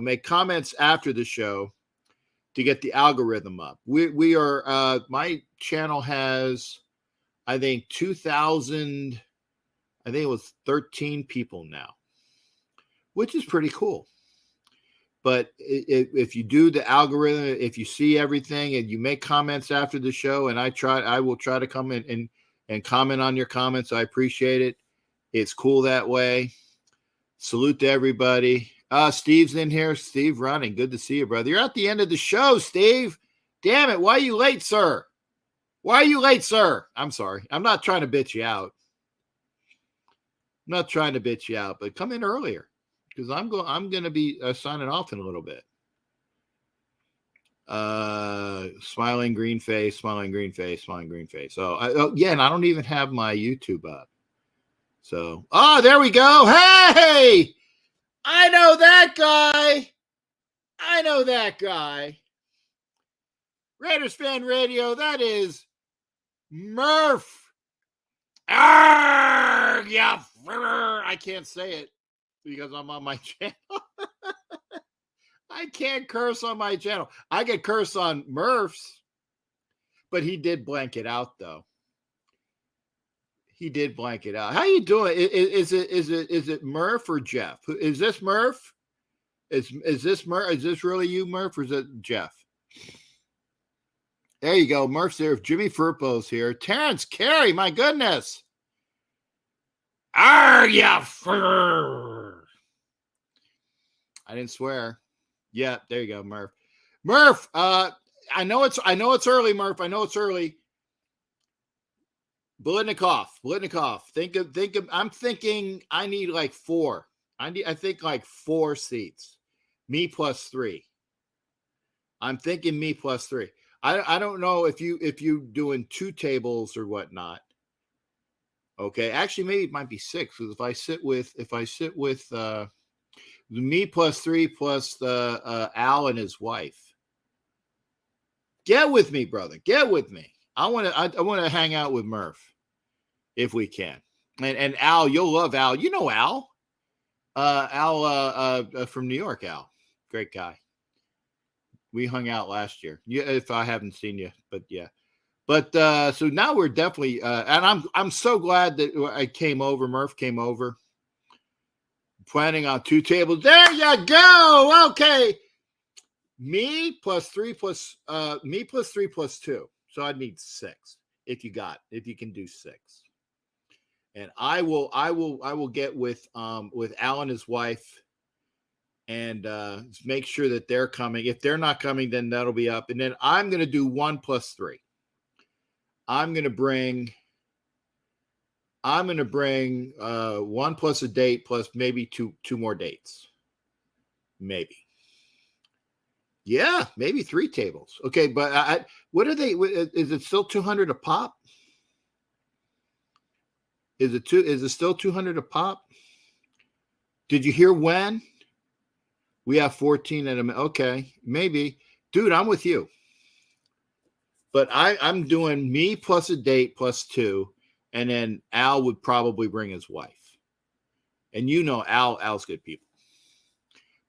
To get the algorithm up. We are my channel has, I think, 2,000. I think it was 13 people now, which is pretty cool. But if you do the algorithm, if you see everything and you make comments after the show, and I will try to come in and comment on your comments. I appreciate it. It's cool that way. Salute to everybody. Steve's in here. Steve running. Good to see you, brother. You're at the end of the show, Steve. Damn it. Why are you late, sir? I'm sorry. I'm not trying to bitch you out. But come in earlier, because I'm going to be signing off in a little bit. Smiling green face. So, and I don't even have my YouTube up. So, there we go. Hey, I know that guy. Raiders Fan Radio. That is Murph. Yeah. I can't say it because I'm on my channel. I can't curse on my channel. I get cursed on Murph's, but he did blank it out though. How you doing? Is it Murph or Jeff? Is this Murph? Is this Murph? Is this really you, Murph, or is it Jeff? There you go. Murph's there. Jimmy Furpo's here. Terrence Carey, my goodness. Yeah. I didn't swear. Yeah, there you go, Murph. Murph, I know it's early, Murph. I know it's early. Blitnikoff. I'm thinking I need like 4. I think like 4 seats. Me plus 3. I'm thinking me plus 3. I don't know if you doing 2 tables or whatnot. Okay, actually maybe it might be 6, because if I sit with me plus 3 plus Al and his wife. Get with me, brother. Get with me. I want to hang out with Murph if we can. And Al, you'll love Al. You know Al. Al from New York, Al. Great guy. We hung out last year. Yeah, if I haven't seen you, but yeah. But so now we're definitely and I'm so glad that I came over. Murph came over. Planning on 2 tables. There you go. Okay. Me plus 3 plus 2. So I'd need 6 if you can do 6. And I will get with Al and his wife and make sure that they're coming. If they're not coming, then that'll be up. And then I'm going to do 1 plus 3. I'm going to bring 1 plus a date plus maybe two more dates. Maybe. Yeah, maybe 3 tables. Okay, but what are they? Is it still 200 a pop? Is it still 200 a pop? Did you hear when? We have 14 at a okay, maybe. Dude, I'm with you. But I'm doing me plus a date plus 2, and then Al would probably bring his wife. And you know Al's good people.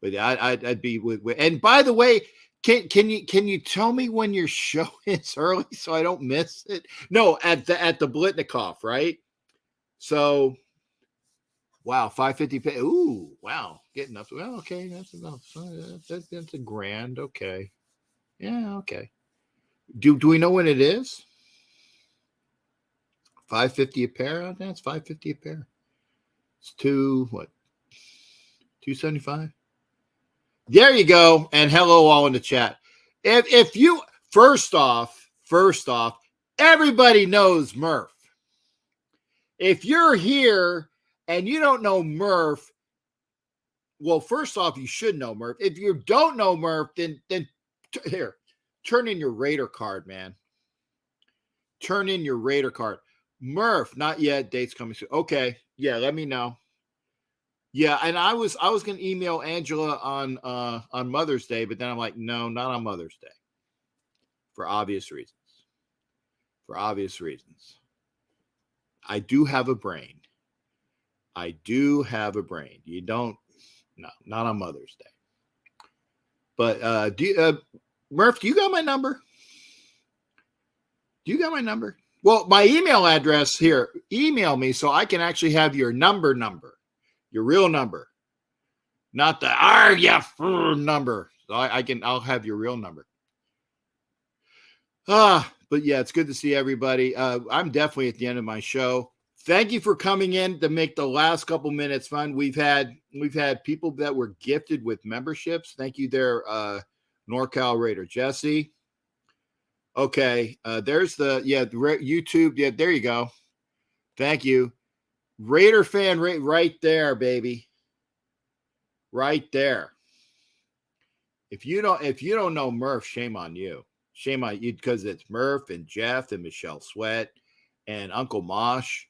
But I'd be with and by the way, can you tell me when your show is early so I don't miss it? No, at the Blitnikoff, right? So wow, 550. Ooh, wow, getting up. Well, okay, that's enough. That's a grand. Okay, yeah, okay. Do we know when it is? 550 a pair. That's 550 a pair. It's 275. There you go. And hello all in the chat. If you first off, everybody knows Murph. If you're here and you don't know Murph, well, first off, you should know Murph. If you don't know Murph, then here, turn in your Raider card, man. Turn in your Raider card. Murph, not yet. Dates coming soon. Okay. Yeah, let me know. Yeah, and I was going to email Angela on Mother's Day, but then I'm like, no, not on Mother's Day. For obvious reasons. I do have a brain. You don't, no, not on Mother's Day. But Murph, do you got my number? Well, my email address here, email me so I can actually have your number. Your real number, not the number. So I'll have your real number. But yeah, it's good to see everybody. I'm definitely at the end of my show. Thank you for coming in to make the last couple minutes fun. We've had people that were gifted with memberships. Thank you there, NorCal Raider Jesse. Okay, there's the YouTube. Yeah, there you go. Thank you. Raider fan right there, baby. Right there. If you don't know Murph, shame on you. Shame on you because it's Murph and Jeff and Michelle Sweat and Uncle Mosh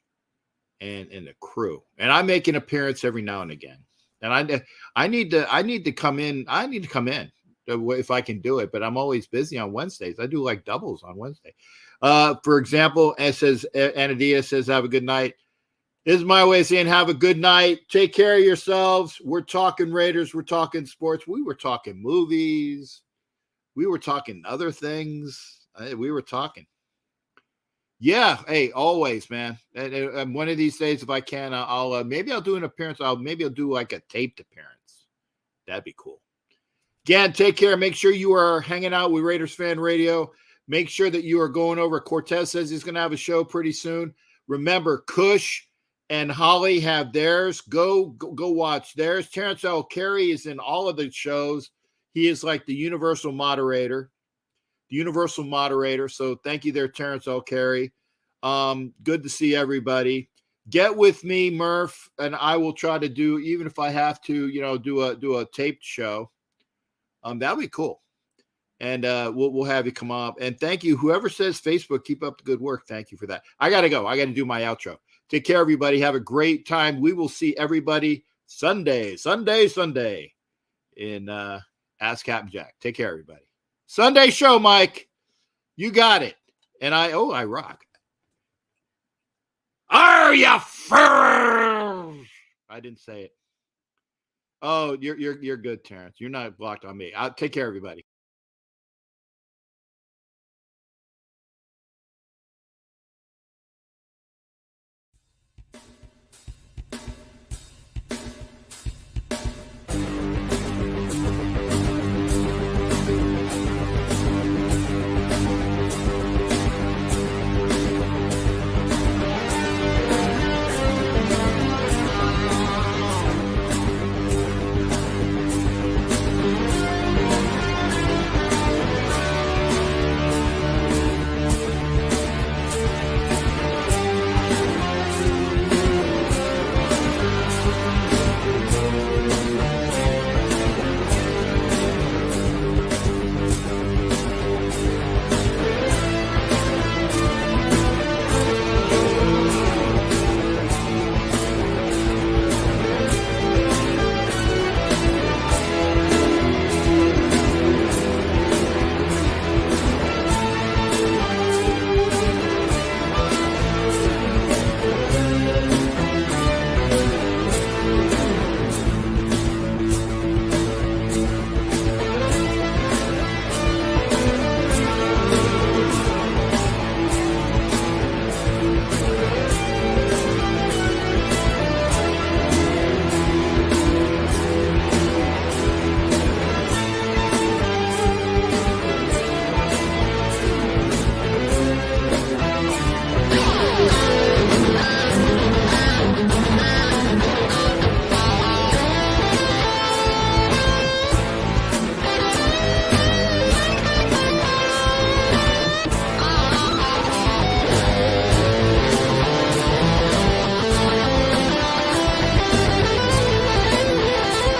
and the crew. And I make an appearance every now and again. And I need to come in. I need to come in if I can do it, but I'm always busy on Wednesdays. I do like doubles on Wednesday. For example, it says Anadia says, have a good night. This is my way of saying have a good night. Take care of yourselves. We're talking Raiders. We're talking sports. We were talking movies. We were talking other things. We were talking. Yeah. Hey, always, man. And one of these days, if I can, I'll maybe I'll do an appearance. Maybe I'll do like a taped appearance. That'd be cool. Again, take care. Make sure you are hanging out with Raiders Fan Radio. Make sure that you are going over. Cortez says he's going to have a show pretty soon. Remember, Kush and Holly have theirs. Go watch theirs. Terrence L. Carey is in all of the shows. He is like the universal moderator. So thank you there, Terrence L. Carey. Good to see everybody. Get with me, Murph, and I will try to do, even if I have to, do a taped show. That'd be cool. And we'll have you come up. And thank you. Whoever says Facebook, keep up the good work. Thank you for that. I got to go. I got to do my outro. Take care, everybody. Have a great time. We will see everybody Sunday in Ask Captain Jack. Take care, everybody. Sunday show, Mike. You got it. And I rock. Are you I didn't say it. Oh, you're good, Terrence. You're not blocked on me. I'll take care, everybody.